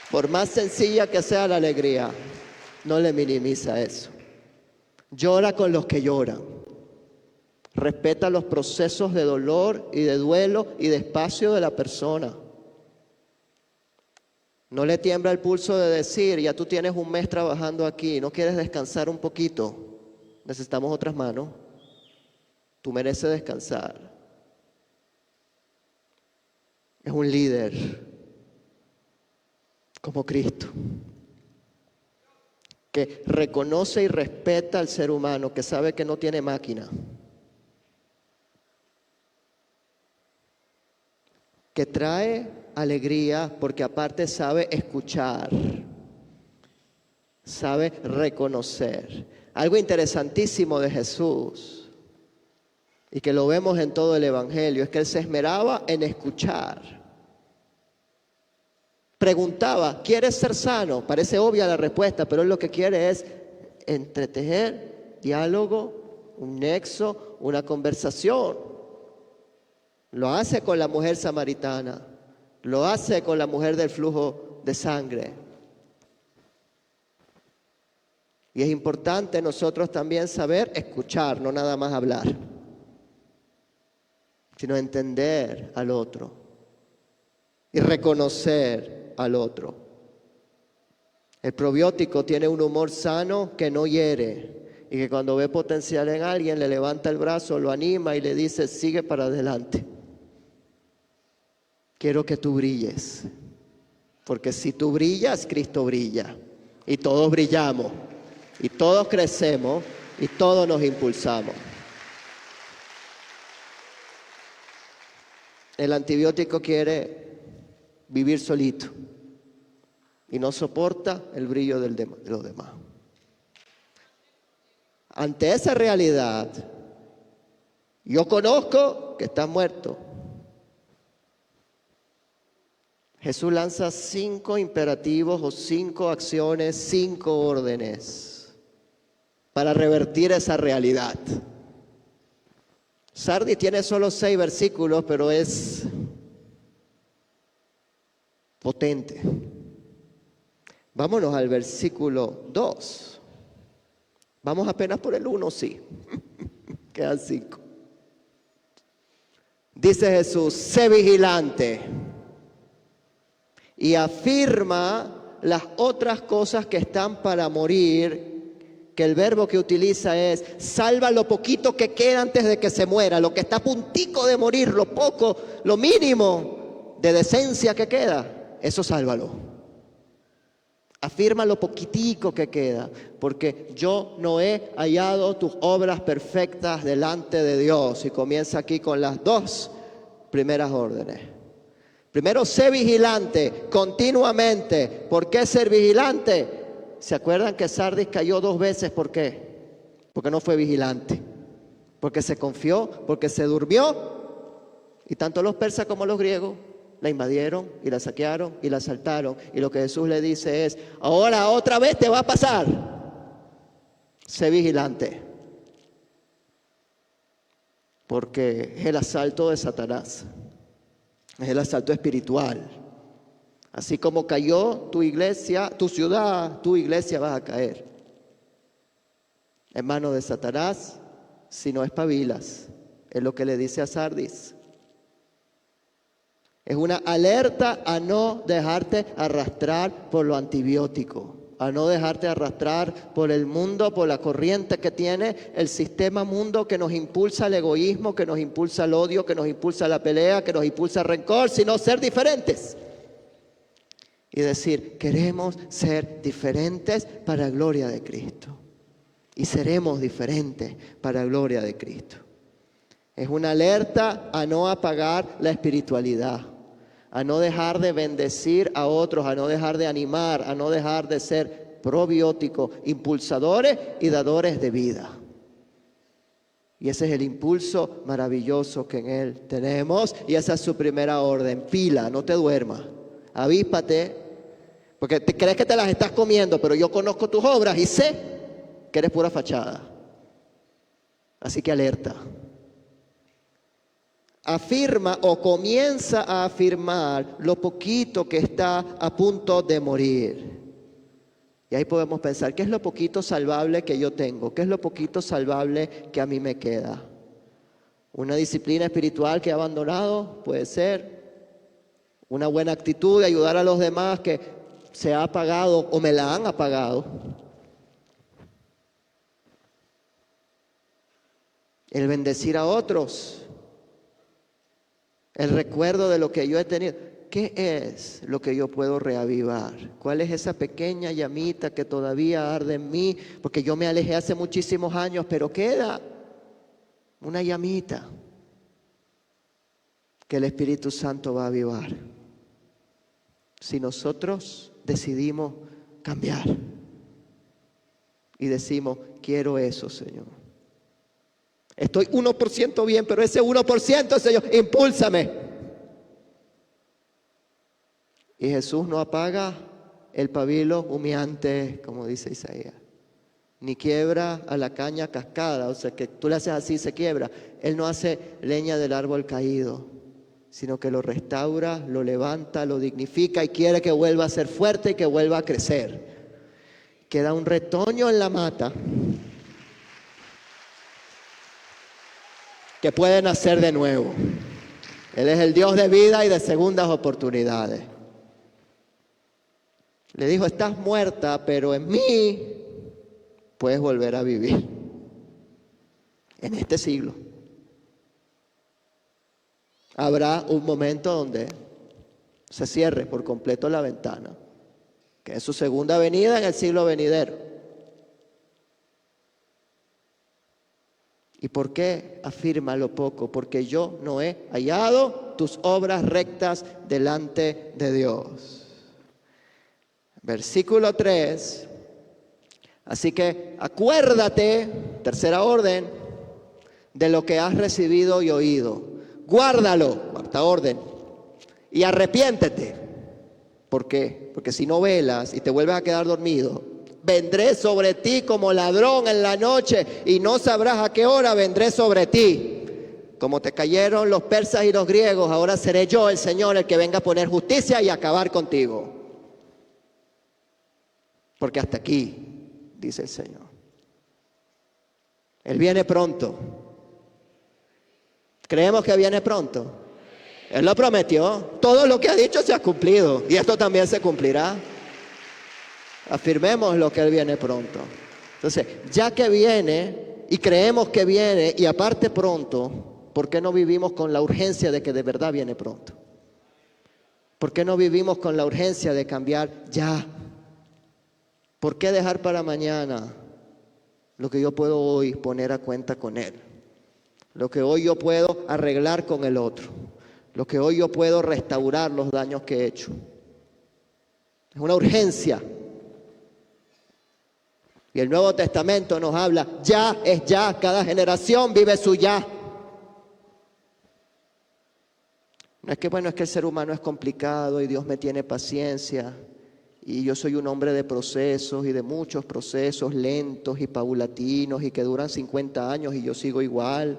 Por más sencilla que sea la alegría, no le minimiza eso. Llora con los que lloran. Respeta los procesos de dolor y de duelo y de espacio de la persona. No le tiembla el pulso de decir, ya tú tienes un mes trabajando aquí, ¿no quieres descansar un poquito? Necesitamos otras manos. Tú mereces descansar. Es un líder como Cristo, que reconoce y respeta al ser humano, que sabe que no tiene máquina, que trae alegría porque aparte sabe escuchar, sabe reconocer. Algo interesantísimo de Jesús, y que lo vemos en todo el Evangelio, es que Él se esmeraba en escuchar. Preguntaba, ¿quieres ser sano? Parece obvia la respuesta, pero Él lo que quiere es entretejer, diálogo, un nexo, una conversación. Lo hace con la mujer samaritana, lo hace con la mujer del flujo de sangre. Y es importante nosotros también saber escuchar, no nada más hablar, sino entender al otro y reconocer al otro. El probiótico tiene un humor sano que no hiere y que cuando ve potencial en alguien le levanta el brazo, lo anima y le dice, sigue para adelante. Quiero que tú brilles, porque si tú brillas, Cristo brilla y todos brillamos y todos crecemos y todos nos impulsamos. El antibiótico quiere vivir solito y no soporta el brillo de los demás. Ante esa realidad, yo conozco que estás muerto. Jesús lanza 5 imperativos o 5 acciones, 5 órdenes para revertir esa realidad. Sardis tiene solo 6 versículos, pero es potente. Vámonos al versículo 2. Vamos apenas por el 1, sí. Quedan 5. Dice Jesús, sé vigilante. Y afirma las otras cosas que están para morir, que el verbo que utiliza es, salva lo poquito que queda antes de que se muera, lo que está a puntico de morir, lo poco, lo mínimo de decencia que queda, eso sálvalo. Afirma lo poquitico que queda, porque yo no he hallado tus obras perfectas delante de Dios. Y comienza aquí con las 2 primeras órdenes. Primero, sé vigilante continuamente. ¿Por qué ser vigilante? ¿Se acuerdan que Sardis cayó 2 veces? ¿Por qué? Porque no fue vigilante. Porque se confió, porque se durmió. Y tanto los persas como los griegos la invadieron y la saquearon y la asaltaron. Y lo que Jesús le dice es, ahora otra vez te va a pasar. Sé vigilante. Porque es el asalto de Satanás. Es el asalto espiritual. Así como cayó tu iglesia, tu ciudad, tu iglesia vas a caer en manos de Satanás si no espabilas. Es lo que le dice a Sardis. Es una alerta a no dejarte arrastrar por lo antibiótico, a no dejarte arrastrar por el mundo, por la corriente que tiene el sistema mundo que nos impulsa al egoísmo, que nos impulsa al odio, que nos impulsa a la pelea, que nos impulsa al rencor, sino ser diferentes. Y decir, queremos ser diferentes para la gloria de Cristo. Y seremos diferentes para la gloria de Cristo. Es una alerta a no apagar la espiritualidad, a no dejar de bendecir a otros, a no dejar de animar, a no dejar de ser probióticos, impulsadores y dadores de vida. Y ese es el impulso maravilloso que en Él tenemos. Y esa es su primera orden. Pila, no te duermas. Avíspate. Porque te crees que te las estás comiendo, pero yo conozco tus obras y sé que eres pura fachada. Así que alerta. Afirma o comienza a afirmar lo poquito que está a punto de morir. Y ahí podemos pensar, ¿qué es lo poquito salvable que yo tengo? ¿Qué es lo poquito salvable que a mí me queda? Una disciplina espiritual que he abandonado, puede ser. Una buena actitud de ayudar a los demás que se ha apagado o me la han apagado. El bendecir a otros. El recuerdo de lo que yo he tenido. ¿Qué es lo que yo puedo reavivar? ¿Cuál es esa pequeña llamita que todavía arde en mí? Porque yo me alejé hace muchísimos años, pero queda una llamita que el Espíritu Santo va a avivar. Si nosotros decidimos cambiar y decimos, quiero eso, Señor. Estoy 1% bien, pero ese 1%, Señor, impúlsame. Y Jesús no apaga el pabilo humeante, como dice Isaías, ni quiebra a la caña cascada, o sea que tú le haces así, se quiebra. Él no hace leña del árbol caído, sino que lo restaura, lo levanta, lo dignifica y quiere que vuelva a ser fuerte y que vuelva a crecer. Queda un retoño en la mata que puede nacer de nuevo. Él es el Dios de vida y de segundas oportunidades. Le dijo, estás muerta, pero en mí puedes volver a vivir. En este siglo. Habrá un momento donde se cierre por completo la ventana, que es su segunda venida en el siglo venidero. ¿Y por qué afirma lo poco? Porque yo no he hallado tus obras rectas delante de Dios. Versículo 3. Así que acuérdate, tercera orden, de lo que has recibido y oído. Guárdalo, cuarta orden, y arrepiéntete. ¿Por qué? Porque si no velas y te vuelves a quedar dormido, vendré sobre ti como ladrón en la noche y no sabrás a qué hora vendré sobre ti. Como te cayeron los persas y los griegos, ahora seré yo el Señor el que venga a poner justicia y acabar contigo. Porque hasta aquí, dice el Señor. Él viene pronto. Creemos que viene pronto. Él lo prometió. Todo lo que ha dicho se ha cumplido. Y esto también se cumplirá. Afirmemos lo que Él viene pronto. Entonces, ya que viene y creemos que viene y aparte pronto, ¿por qué no vivimos con la urgencia de que de verdad viene pronto? ¿Por qué no vivimos con la urgencia de cambiar ya? ¿Por qué dejar para mañana lo que yo puedo hoy poner a cuenta con Él? Lo que hoy yo puedo arreglar con el otro. Lo que hoy yo puedo restaurar los daños que he hecho. Es una urgencia. Y el Nuevo Testamento nos habla, ya es ya, cada generación vive su ya. No es que, bueno, es que el ser humano es complicado y Dios me tiene paciencia. Y yo soy un hombre de procesos y de muchos procesos lentos y paulatinos y que duran 50 años y yo sigo igual.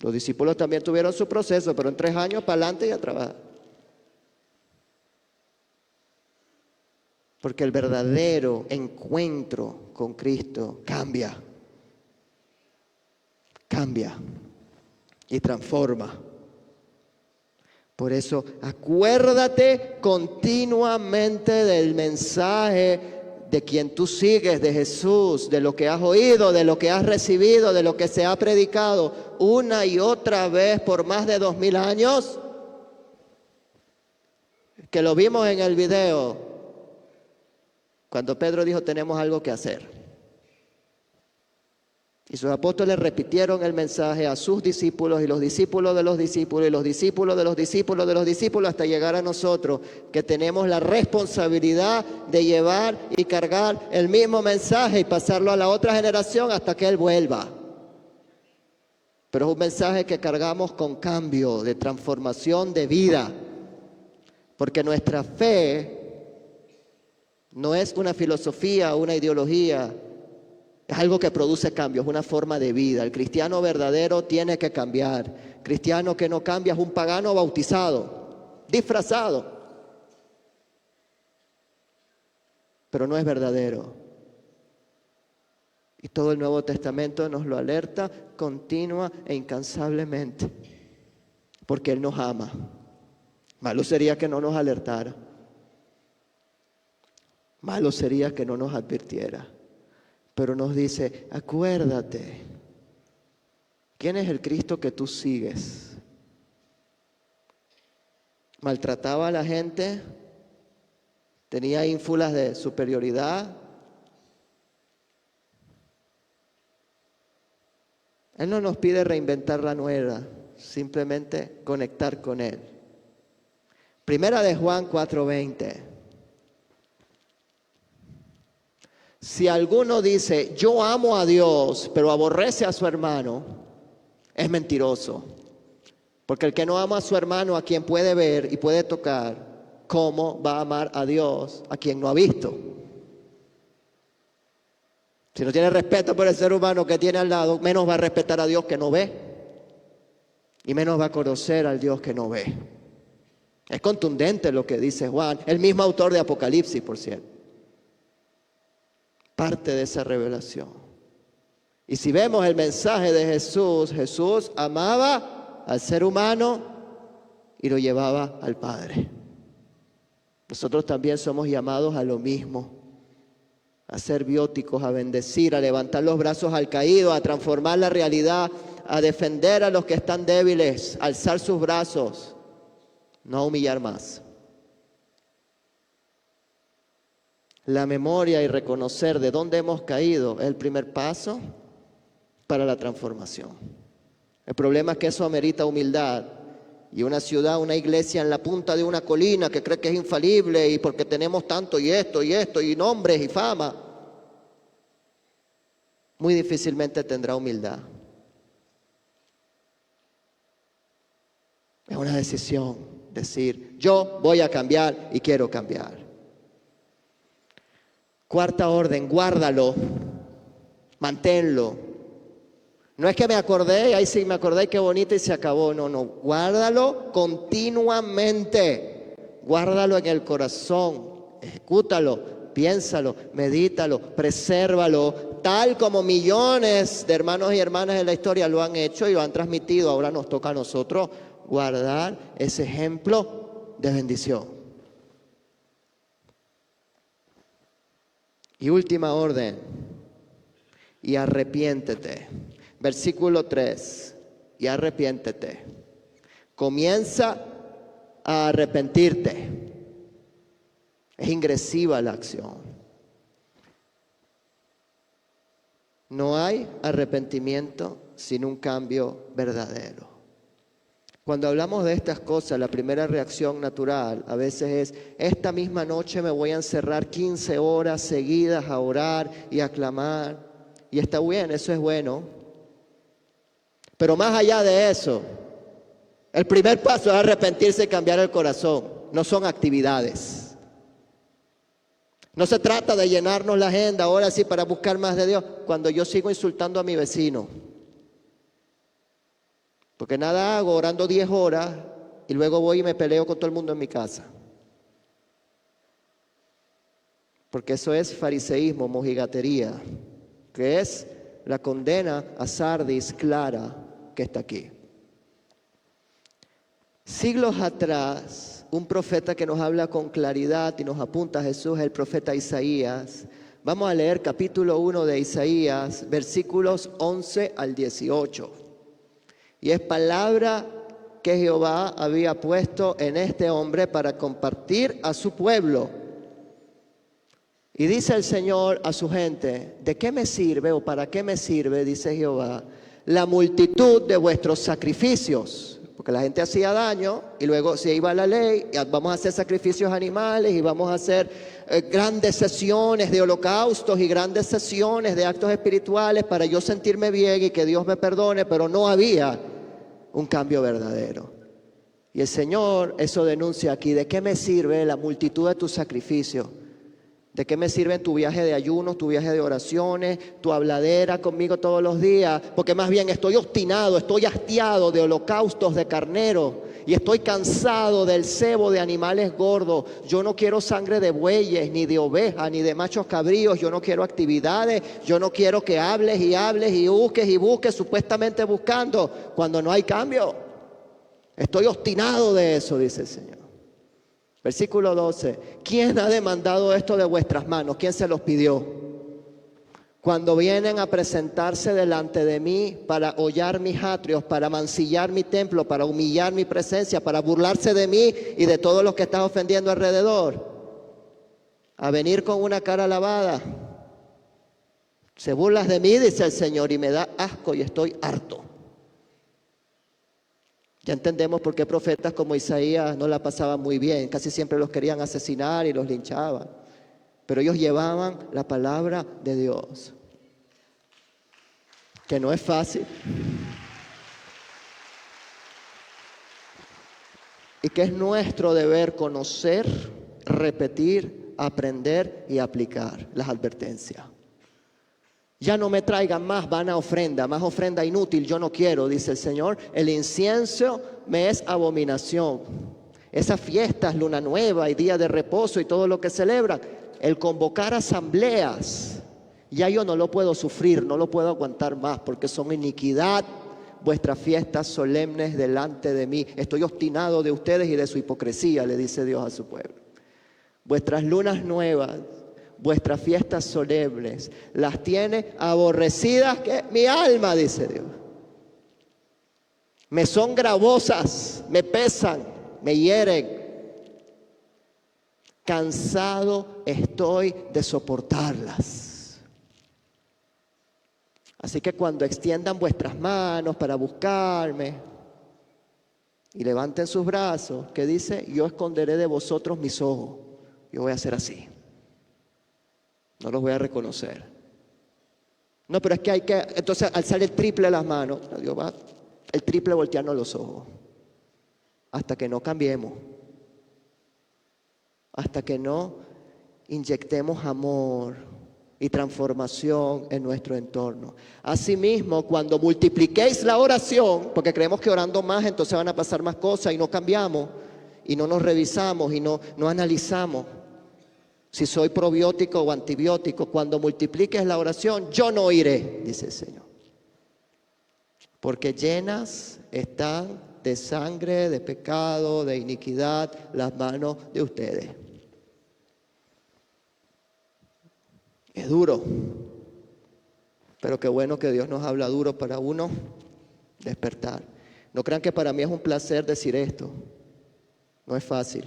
Los discípulos también tuvieron su proceso, pero en 3 años para adelante y a trabajar. Porque el verdadero encuentro con Cristo cambia y transforma. Por eso, acuérdate continuamente del mensaje de quien tú sigues, de Jesús, de lo que has oído, de lo que has recibido, de lo que se ha predicado una y otra vez por más de 2000 años, que lo vimos en el video, cuando Pedro dijo tenemos algo que hacer. Y sus apóstoles repitieron el mensaje a sus discípulos y los discípulos de los discípulos y los discípulos de los discípulos de los discípulos hasta llegar a nosotros, que tenemos la responsabilidad de llevar y cargar el mismo mensaje y pasarlo a la otra generación hasta que Él vuelva. Pero es un mensaje que cargamos con cambio, de transformación de vida, porque nuestra fe no es una filosofía o una ideología. Es algo que produce cambios, es una forma de vida. El cristiano verdadero tiene que cambiar. Cristiano que no cambia es un pagano bautizado, disfrazado, pero no es verdadero. Y todo el Nuevo Testamento nos lo alerta continua e incansablemente, porque Él nos ama. Malo sería que no nos alertara. Malo sería que no nos advirtiera. Pero nos dice, acuérdate, ¿quién es el Cristo que tú sigues? Maltrataba a la gente, tenía ínfulas de superioridad. Él no nos pide reinventar la nueva, simplemente conectar con Él. Primera de Juan 4:20. Si alguno dice, yo amo a Dios, pero aborrece a su hermano, es mentiroso. Porque el que no ama a su hermano, a quien puede ver y puede tocar, ¿cómo va a amar a Dios, a quien no ha visto? Si no tiene respeto por el ser humano que tiene al lado, menos va a respetar a Dios que no ve. Y menos va a conocer al Dios que no ve. Es contundente lo que dice Juan, el mismo autor de Apocalipsis, por cierto. Parte de esa revelación. Y si vemos el mensaje de Jesús, Jesús amaba al ser humano y lo llevaba al Padre. Nosotros también somos llamados a lo mismo, a ser bióticos, a bendecir, a levantar los brazos al caído, a transformar la realidad, a defender a los que están débiles, a alzar sus brazos, no a humillar más. La memoria y reconocer de dónde hemos caído es el primer paso para la transformación. El problema es que eso amerita humildad. Y una ciudad, una iglesia en la punta de una colina que cree que es infalible y porque tenemos tanto y esto y nombres y fama, muy difícilmente tendrá humildad. Es una decisión, decir, yo voy a cambiar y quiero cambiar. Cuarta orden, guárdalo, manténlo. No es que me acordé, ahí sí me acordé, qué bonito y se acabó. No, guárdalo continuamente. Guárdalo en el corazón, ejecútalo, piénsalo, medítalo, presérvalo, tal como millones de hermanos y hermanas en la historia lo han hecho y lo han transmitido. Ahora nos toca a nosotros guardar ese ejemplo de bendición. Y última orden, y arrepiéntete. Versículo 3, y arrepiéntete. Comienza a arrepentirte. Es ingresiva la acción. No hay arrepentimiento sin un cambio verdadero. Cuando hablamos de estas cosas, la primera reacción natural a veces es, esta misma noche me voy a encerrar 15 horas seguidas a orar y a clamar. Y está bien, eso es bueno. Pero más allá de eso, el primer paso es arrepentirse y cambiar el corazón. No son actividades. No se trata de llenarnos la agenda ahora sí para buscar más de Dios, cuando yo sigo insultando a mi vecino. Porque nada hago orando 10 horas y luego voy y me peleo con todo el mundo en mi casa. Porque eso es fariseísmo, mojigatería, que es la condena a Sardis clara que está aquí. Siglos atrás, un profeta que nos habla con claridad y nos apunta a Jesús es el profeta Isaías. Vamos a leer capítulo 1 de Isaías, versículos 11 al 18. Y es palabra que Jehová había puesto en este hombre para compartir a su pueblo. Y dice el Señor a su gente, ¿de qué me sirve o para qué me sirve, dice Jehová, la multitud de vuestros sacrificios? Porque la gente hacía daño y luego se iba a la ley, y vamos a hacer sacrificios animales y vamos a hacer grandes sesiones de holocaustos y grandes sesiones de actos espirituales para yo sentirme bien y que Dios me perdone, pero no había un cambio verdadero. Y el Señor eso denuncia aquí, ¿de qué me sirve la multitud de tus sacrificios? ¿De qué me sirve tu viaje de ayunos, tu viaje de oraciones, tu habladera conmigo todos los días? Porque más bien estoy obstinado, estoy hastiado de holocaustos de carnero y estoy cansado del cebo de animales gordos. Yo no quiero sangre de bueyes, ni de ovejas, ni de machos cabríos. Yo no quiero actividades, yo no quiero que hables y busques, supuestamente buscando, cuando no hay cambio. Estoy obstinado de eso, dice el Señor. Versículo 12. ¿Quién ha demandado esto de vuestras manos? ¿Quién se los pidió? Cuando vienen a presentarse delante de mí para hollar mis atrios, para mancillar mi templo, para humillar mi presencia, para burlarse de mí y de todos los que están ofendiendo alrededor, a venir con una cara lavada. Se burlas de mí, dice el Señor, y me da asco y estoy harto. Ya entendemos por qué profetas como Isaías no la pasaban muy bien. Casi siempre los querían asesinar y los linchaban. Pero ellos llevaban la palabra de Dios. Que no es fácil. Y que es nuestro deber conocer, repetir, aprender y aplicar las advertencias. Ya no me traigan más vana ofrenda, más ofrenda inútil, yo no quiero, dice el Señor. El incienso me es abominación. Esas fiestas, luna nueva y día de reposo y todo lo que celebran, el convocar asambleas, ya yo no lo puedo sufrir, no lo puedo aguantar más, porque son iniquidad vuestras fiestas solemnes delante de mí. Estoy obstinado de ustedes y de su hipocresía, le dice Dios a su pueblo. Vuestras lunas nuevas, vuestras fiestas solemnes, las tiene aborrecidas que mi alma, dice Dios. Me son gravosas, me pesan, me hieren. Cansado estoy de soportarlas. Así que cuando extiendan vuestras manos para buscarme y levanten sus brazos, que dice, yo esconderé de vosotros mis ojos. Yo voy a hacer así. No los voy a reconocer. No, pero es que hay que, entonces, alzar el triple las manos. Dios va, el triple voltearnos los ojos. Hasta que no cambiemos. Hasta que no inyectemos amor y transformación en nuestro entorno. Asimismo, cuando multipliquéis la oración, porque creemos que orando más, entonces van a pasar más cosas y no cambiamos, y no nos revisamos y no analizamos. Si soy probiótico o antibiótico, cuando multipliques la oración, yo no iré, dice el Señor. Porque llenas están de sangre, de pecado, de iniquidad, las manos de ustedes. Es duro, pero qué bueno que Dios nos habla duro para uno despertar. No crean que para mí es un placer decir esto. No es fácil,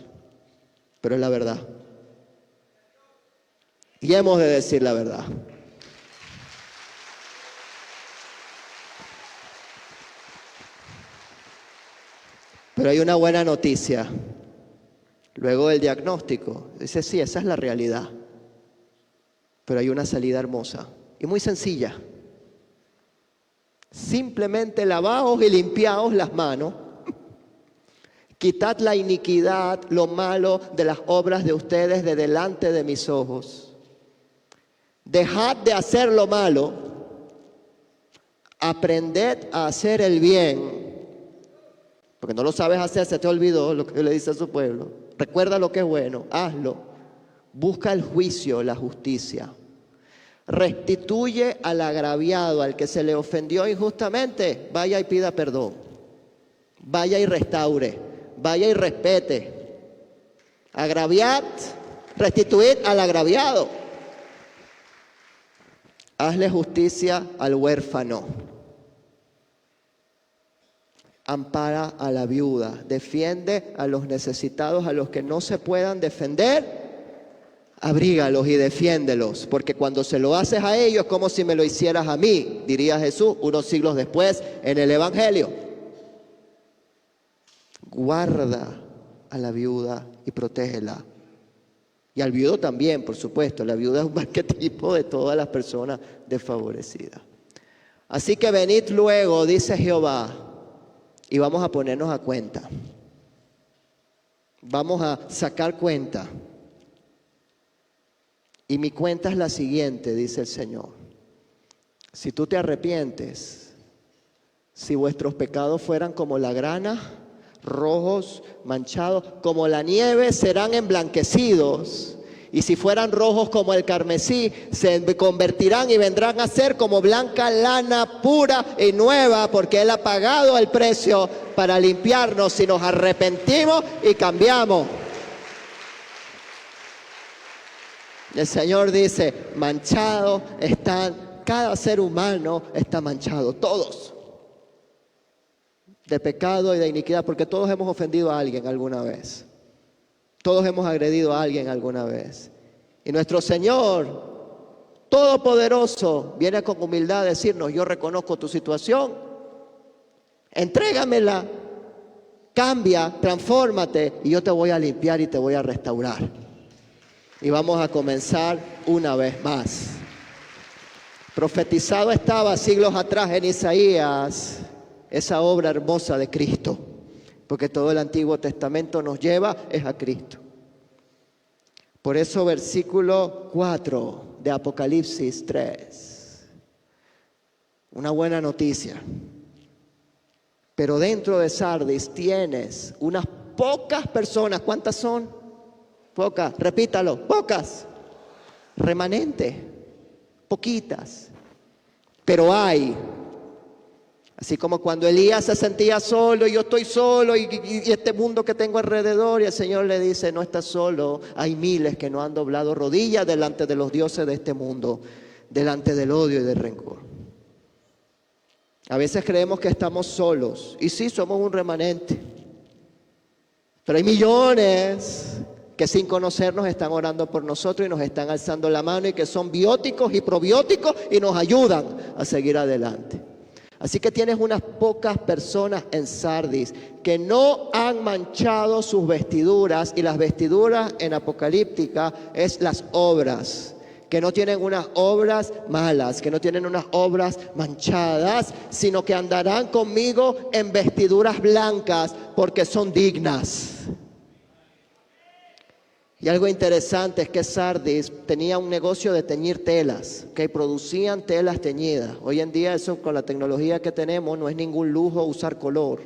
pero es la verdad. Y hemos de decir la verdad. Pero hay una buena noticia. Luego del diagnóstico, dice, sí, esa es la realidad. Pero hay una salida hermosa y muy sencilla. Simplemente lavaos y limpiaos las manos. Quitad la iniquidad, lo malo de las obras de ustedes de delante de mis ojos. Dejad de hacer lo malo, aprended a hacer el bien, porque no lo sabes hacer, se te olvidó lo que le dice a su pueblo. Recuerda lo que es bueno, hazlo. Busca el juicio, la justicia. Restituye al agraviado, al que se le ofendió injustamente, vaya y pida perdón. Vaya y restaure, vaya y respete. Agraviad, restituid al agraviado. Hazle justicia al huérfano. Ampara a la viuda. Defiende a los necesitados, a los que no se puedan defender. Abrígalos y defiéndelos, porque cuando se lo haces a ellos es como si me lo hicieras a mí, diría Jesús unos siglos después en el Evangelio. Guarda a la viuda y protégela. Y al viudo también, por supuesto. La viuda es un arquetipo de todas las personas desfavorecidas. Así que venid luego, dice Jehová, y vamos a ponernos a cuenta. Vamos a sacar cuenta. Y mi cuenta es la siguiente, dice el Señor. Si tú te arrepientes, si vuestros pecados fueran como la grana, rojos, manchados, como la nieve, serán emblanquecidos. Y si fueran rojos como el carmesí, se convertirán y vendrán a ser como blanca lana pura y nueva, porque Él ha pagado el precio para limpiarnos si nos arrepentimos y cambiamos. El Señor dice, manchados están, cada ser humano está manchado, todos, de pecado y de iniquidad, porque todos hemos ofendido a alguien alguna vez. Todos hemos agredido a alguien alguna vez. Y nuestro Señor, Todopoderoso, viene con humildad a decirnos, yo reconozco tu situación, entrégamela, cambia, transfórmate y yo te voy a limpiar y te voy a restaurar. Y vamos a comenzar una vez más. Profetizado estaba siglos atrás en Isaías esa obra hermosa de Cristo, porque todo el Antiguo Testamento nos lleva es a Cristo. Por eso versículo 4 de Apocalipsis 3, una buena noticia. Pero dentro de Sardis tienes unas pocas personas. ¿Cuántas son? Pocas, repítalo, pocas. Remanente, poquitas. Pero hay. Así como cuando Elías se sentía solo, y yo estoy solo, y este mundo que tengo alrededor, y el Señor le dice, no estás solo, hay miles que no han doblado rodillas delante de los dioses de este mundo, delante del odio y del rencor. A veces creemos que estamos solos, y sí, somos un remanente, pero hay millones que sin conocernos están orando por nosotros y nos están alzando la mano y que son bióticos y probióticos y nos ayudan a seguir adelante. Así que tienes unas pocas personas en Sardis que no han manchado sus vestiduras, y las vestiduras en Apocalíptica es las obras, que no tienen unas obras malas, que no tienen unas obras manchadas, sino que andarán conmigo en vestiduras blancas porque son dignas. Y algo interesante es que Sardis tenía un negocio de teñir telas, que producían telas teñidas. Hoy en día eso, con la tecnología que tenemos, no es ningún lujo usar color.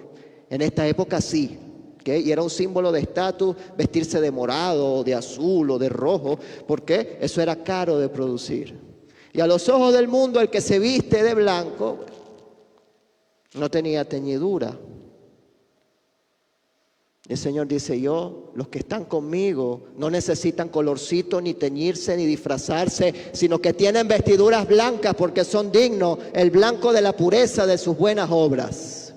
En esta época sí, y era un símbolo de estatus vestirse de morado, o de azul, o de rojo, porque eso era caro de producir. Y a los ojos del mundo, el que se viste de blanco no tenía teñidura. El Señor dice, los que están conmigo no necesitan colorcito, ni teñirse, ni disfrazarse, sino que tienen vestiduras blancas porque son dignos, el blanco de la pureza de sus buenas obras.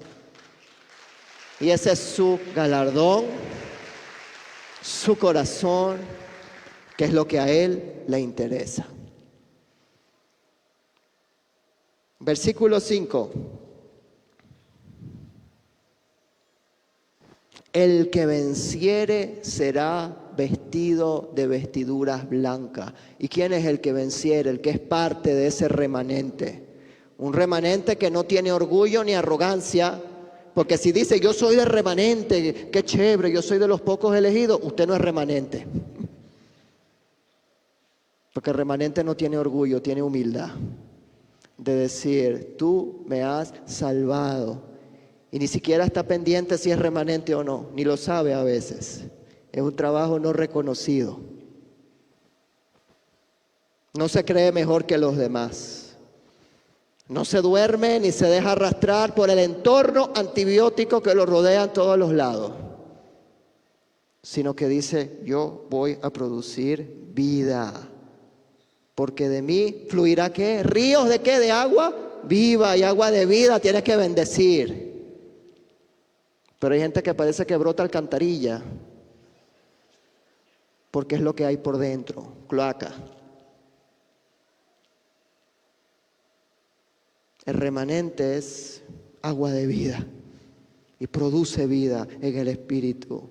Y ese es su galardón, su corazón, que es lo que a Él le interesa. Versículo 5. El que venciere será vestido de vestiduras blancas. ¿Y quién es el que venciere? El que es parte de ese remanente. Un remanente que no tiene orgullo ni arrogancia, porque si dice yo soy de remanente, qué chévere, yo soy de los pocos elegidos, usted no es remanente. Porque el remanente no tiene orgullo, tiene humildad. De decir, tú me has salvado. Y ni siquiera está pendiente si es remanente o no, ni lo sabe a veces. Es un trabajo no reconocido. No se cree mejor que los demás. No se duerme ni se deja arrastrar por el entorno antibiótico que lo rodea en todos los lados. Sino que dice, yo voy a producir vida. Porque de mí fluirá ¿qué? ¿Ríos de qué? ¿De agua? Viva, y agua de vida tienes que bendecir. Pero hay gente que parece que brota alcantarilla, porque es lo que hay por dentro, cloaca. El remanente es agua de vida y produce vida en el espíritu.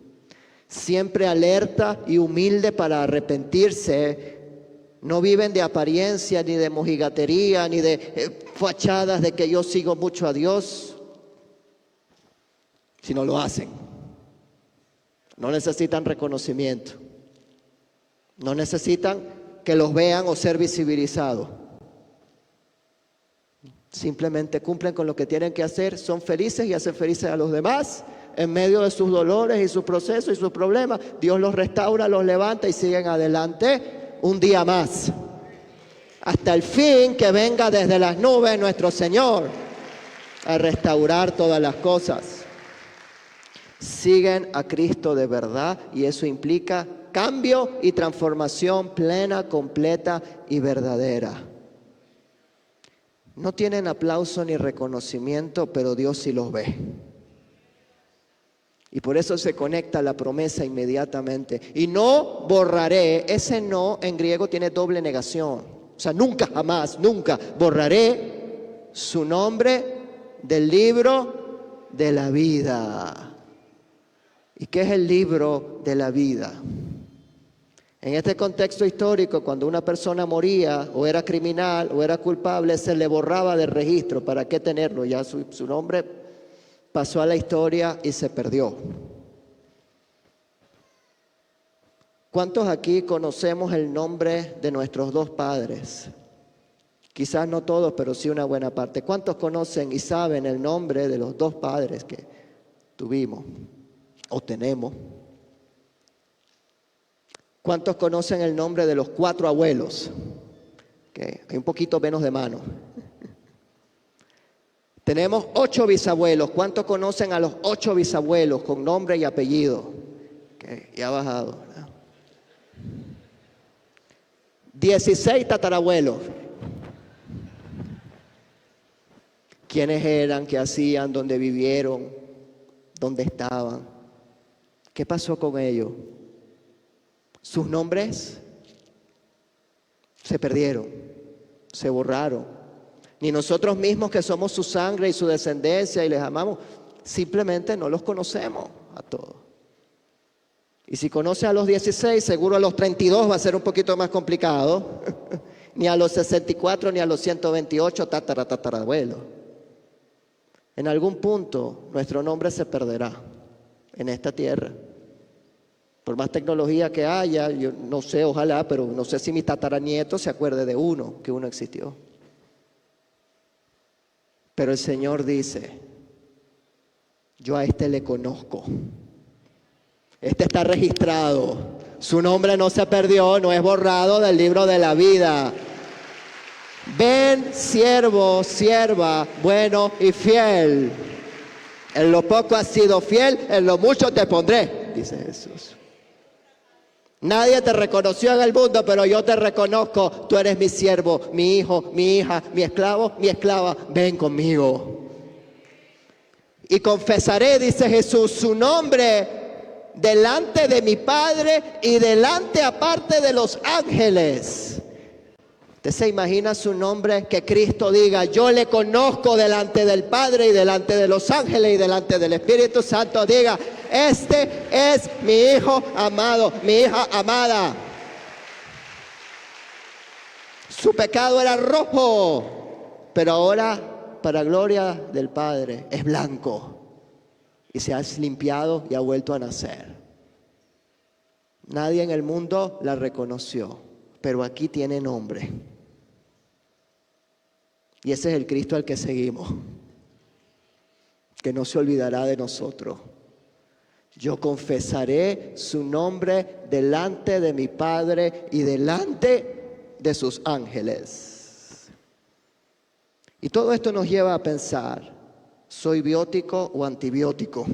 Siempre alerta y humilde para arrepentirse. No viven de apariencia, ni de mojigatería, ni de fachadas de que yo sigo mucho a Dios, sino lo hacen. No necesitan reconocimiento. No necesitan que los vean o ser visibilizados. Simplemente cumplen con lo que tienen que hacer, son felices y hacen felices a los demás. En medio de sus dolores y sus procesos y sus problemas, Dios los restaura, los levanta y siguen adelante un día más. Hasta el fin que venga desde las nubes nuestro Señor a restaurar todas las cosas. Siguen a Cristo de verdad y eso implica cambio y transformación plena, completa y verdadera. No tienen aplauso ni reconocimiento, pero Dios sí los ve. Y por eso se conecta la promesa inmediatamente. Y no borraré, ese no en griego tiene doble negación. O sea, nunca, jamás, nunca borraré su nombre del libro de la vida. ¿Y qué es el libro de la vida? En este contexto histórico, cuando una persona moría o era criminal o era culpable, se le borraba del registro. ¿Para qué tenerlo? Ya su nombre pasó a la historia y se perdió. ¿Cuántos aquí conocemos el nombre de nuestros dos padres? Quizás no todos, pero sí una buena parte. ¿Cuántos conocen y saben el nombre de los dos padres que tuvimos o tenemos? ¿Cuántos conocen el nombre de los 4 abuelos? Okay, hay un poquito menos de mano. Tenemos 8 bisabuelos. ¿Cuántos conocen a los 8 bisabuelos con nombre y apellido? Okay, ya ha bajado, ¿verdad? 16 tatarabuelos. ¿Quiénes eran? ¿Qué hacían? ¿Dónde vivieron? ¿Dónde estaban? ¿Qué pasó con ellos? Sus nombres se perdieron, se borraron. Ni nosotros mismos que somos su sangre y su descendencia y les amamos, simplemente no los conocemos a todos. Y si conoce a los 16, seguro a los 32 va a ser un poquito más complicado. Ni a los 64, ni a los 128 tatarabuelos. En algún punto nuestro nombre se perderá en esta tierra. Por más tecnología que haya, yo no sé, ojalá, pero no sé si mi tataranieto se acuerde de uno, que uno existió. Pero el Señor dice, yo a este le conozco. Este está registrado. Su nombre no se perdió, no es borrado del libro de la vida. Ven, siervo, sierva, bueno y fiel. En lo poco has sido fiel, en lo mucho te pondré, dice Jesús. Nadie te reconoció en el mundo, pero yo te reconozco. Tú eres mi siervo, mi hijo, mi hija, mi esclavo, mi esclava. Ven conmigo. Y confesaré, dice Jesús, su nombre delante de mi Padre y delante aparte de los ángeles. ¿Usted se imagina su nombre? Que Cristo diga, yo le conozco delante del Padre y delante de los ángeles y delante del Espíritu Santo. Diga, este es mi hijo amado, mi hija amada. Su pecado era rojo, pero ahora, para gloria del Padre, es blanco. Y se ha limpiado y ha vuelto a nacer. Nadie en el mundo la reconoció, pero aquí tiene nombre. Y ese es el Cristo al que seguimos, que no se olvidará de nosotros. Yo confesaré su nombre delante de mi Padre y delante de sus ángeles. Y todo esto nos lleva a pensar, ¿soy biótico o antibiótico?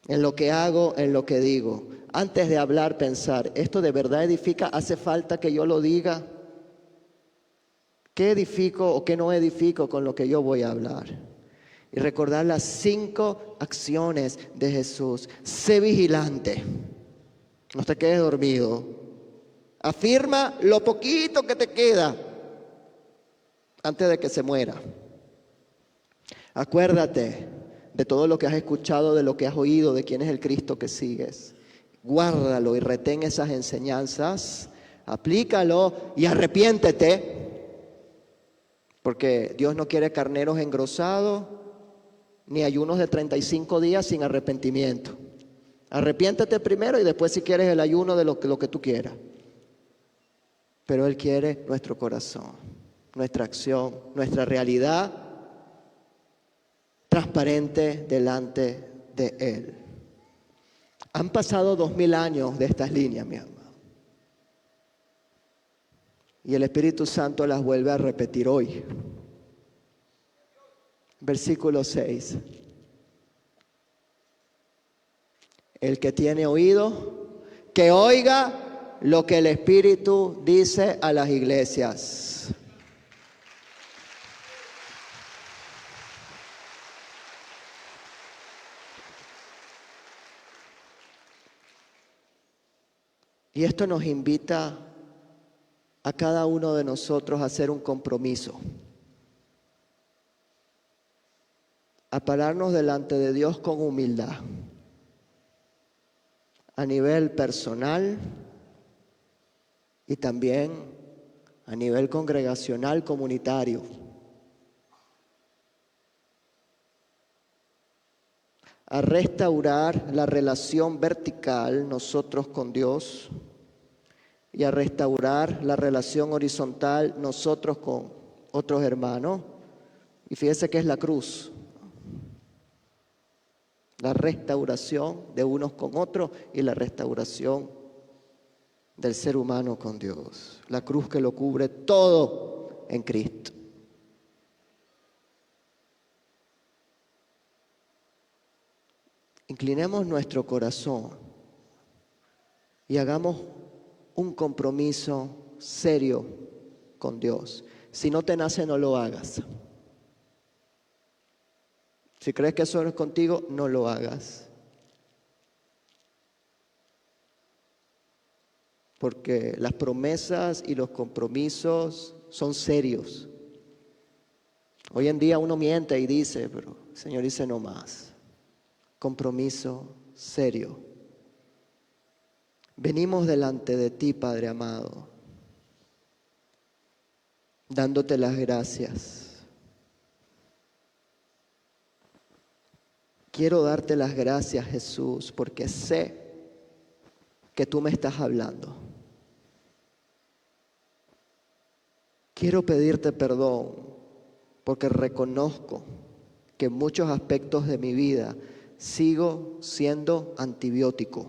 En lo que hago, en lo que digo. Antes de hablar, pensar, ¿esto de verdad edifica? ¿Hace falta que yo lo diga? ¿Qué edifico o qué no edifico con lo que yo voy a hablar? Y recordar las 5 acciones de Jesús. Sé vigilante. No te quedes dormido. Afirma lo poquito que te queda antes de que se muera. Acuérdate de todo lo que has escuchado, de lo que has oído, de quién es el Cristo que sigues. Guárdalo y retén esas enseñanzas, aplícalo y arrepiéntete, porque Dios no quiere carneros engrosados ni ayunos de 35 días sin arrepentimiento. Arrepiéntete primero y después si quieres el ayuno de lo que tú quieras. Pero Él quiere nuestro corazón, nuestra acción, nuestra realidad transparente delante de Él. Han pasado 2000 años de estas líneas, mi amado. Y el Espíritu Santo las vuelve a repetir hoy. Versículo 6. El que tiene oído, que oiga lo que el Espíritu dice a las iglesias. Y esto nos invita a cada uno de nosotros a hacer un compromiso, a pararnos delante de Dios con humildad, a nivel personal y también a nivel congregacional, comunitario. A restaurar la relación vertical nosotros con Dios y a restaurar la relación horizontal nosotros con otros hermanos. Y fíjese que es la cruz. La restauración de unos con otros y la restauración del ser humano con Dios. La cruz que lo cubre todo en Cristo. Inclinemos nuestro corazón y hagamos un compromiso serio con Dios. Si no te nace, no lo hagas. Si crees que eso no es contigo, no lo hagas. Porque las promesas y los compromisos son serios. Hoy en día uno miente y dice, pero el Señor dice no más. Compromiso serio. Venimos delante de ti, Padre amado, dándote las gracias. Quiero darte las gracias, Jesús, porque sé que tú me estás hablando. Quiero pedirte perdón porque reconozco que en muchos aspectos de mi vida sigo siendo antibiótico.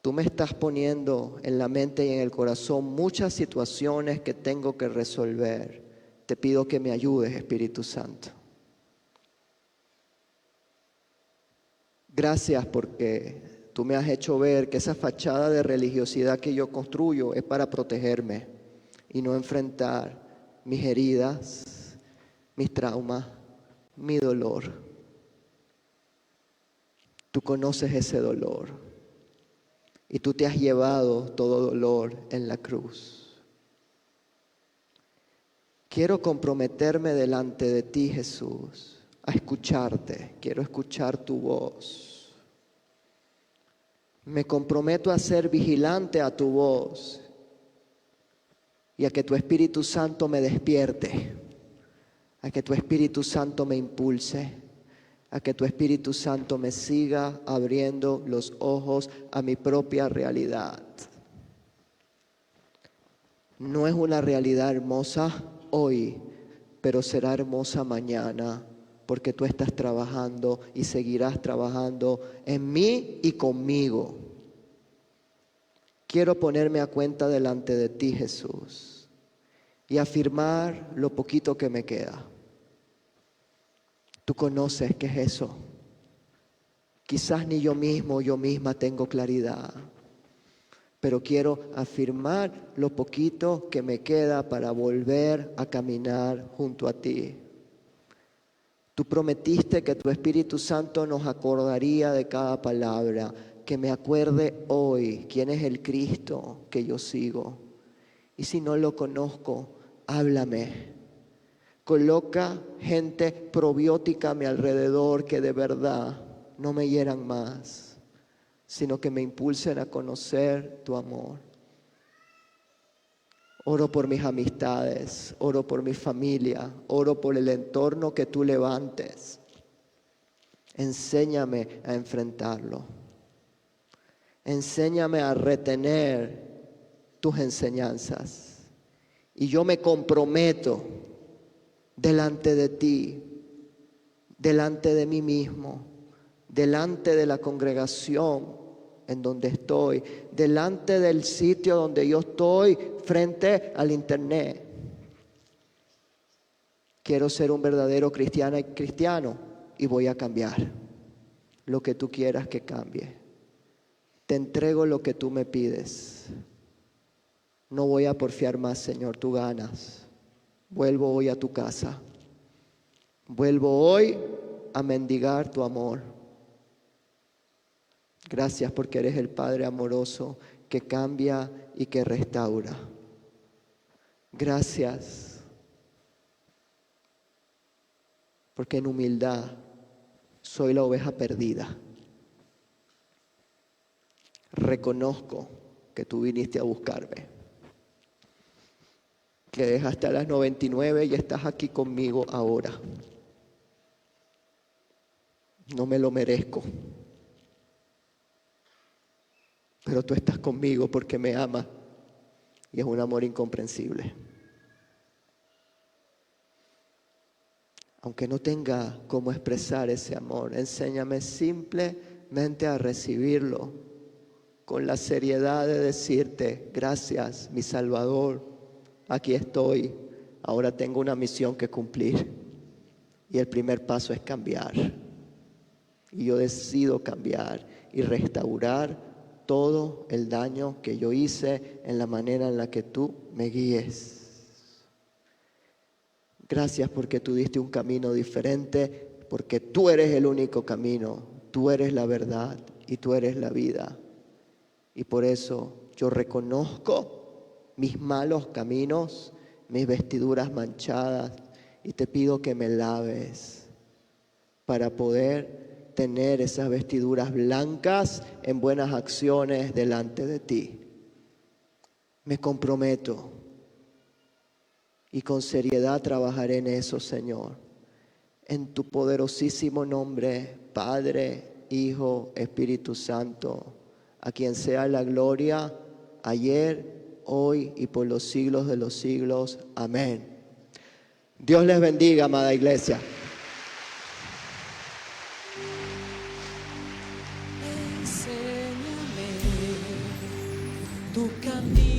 Tú me estás poniendo en la mente y en el corazón muchas situaciones que tengo que resolver. Te pido que me ayudes, Espíritu Santo. Gracias porque tú me has hecho ver que esa fachada de religiosidad que yo construyo es para protegerme y no enfrentar mis heridas, mis traumas, mi dolor. Tú conoces ese dolor y tú te has llevado todo dolor en la cruz. Quiero comprometerme delante de ti, Jesús, a escucharte. Quiero escuchar tu voz. Me comprometo a ser vigilante a tu voz y a que tu Espíritu Santo me despierte, a que tu Espíritu Santo me impulse, a que tu Espíritu Santo me siga abriendo los ojos a mi propia realidad. No es una realidad hermosa hoy, pero será hermosa mañana, porque tú estás trabajando y seguirás trabajando en mí y conmigo. Quiero ponerme a cuenta delante de ti, Jesús, y afirmar lo poquito que me queda. Tú conoces qué es eso. Quizás ni yo mismo, yo misma tengo claridad, pero quiero afirmar lo poquito que me queda para volver a caminar junto a ti. Tú prometiste que tu Espíritu Santo nos acordaría de cada palabra, que me acuerde hoy quién es el Cristo que yo sigo. Y si no lo conozco, háblame. Coloca gente probiótica a mi alrededor que de verdad no me hieran más, sino que me impulsen a conocer tu amor. Oro por mis amistades, oro por mi familia, oro por el entorno que tú levantes. Enséñame a enfrentarlo. Enséñame a retener tus enseñanzas. Y yo me comprometo delante de ti, delante de mí mismo, delante de la congregación en donde estoy, delante del sitio donde yo estoy, frente al internet. Quiero ser un verdadero cristiano y voy a cambiar lo que tú quieras que cambie. Te entrego lo que tú me pides. No voy a porfiar más, Señor, tú ganas. Vuelvo hoy a tu casa. Vuelvo hoy a mendigar tu amor. Gracias porque eres el Padre amoroso que cambia y que restaura. Gracias porque en humildad soy la oveja perdida. Reconozco que tú viniste a buscarme, que dejaste a las 99 y estás aquí conmigo ahora. No me lo merezco, pero tú estás conmigo porque me amas y es un amor incomprensible. Aunque no tenga cómo expresar ese amor, enséñame simplemente a recibirlo con la seriedad de decirte: gracias, mi Salvador, aquí estoy, ahora tengo una misión que cumplir y el primer paso es cambiar. Y yo decido cambiar y restaurar todo el daño que yo hice en la manera en la que tú me guíes. Gracias porque tú diste un camino diferente, porque tú eres el único camino, tú eres la verdad y tú eres la vida. Y por eso yo reconozco mis malos caminos, mis vestiduras manchadas, y te pido que me laves para poder tener esas vestiduras blancas en buenas acciones delante de ti. Me comprometo y con seriedad trabajaré en eso, Señor. En tu poderosísimo nombre, Padre, Hijo, Espíritu Santo, a quien sea la gloria, ayer, hoy y por los siglos de los siglos. Amén. Dios les bendiga, amada iglesia. Enséñame tu camino.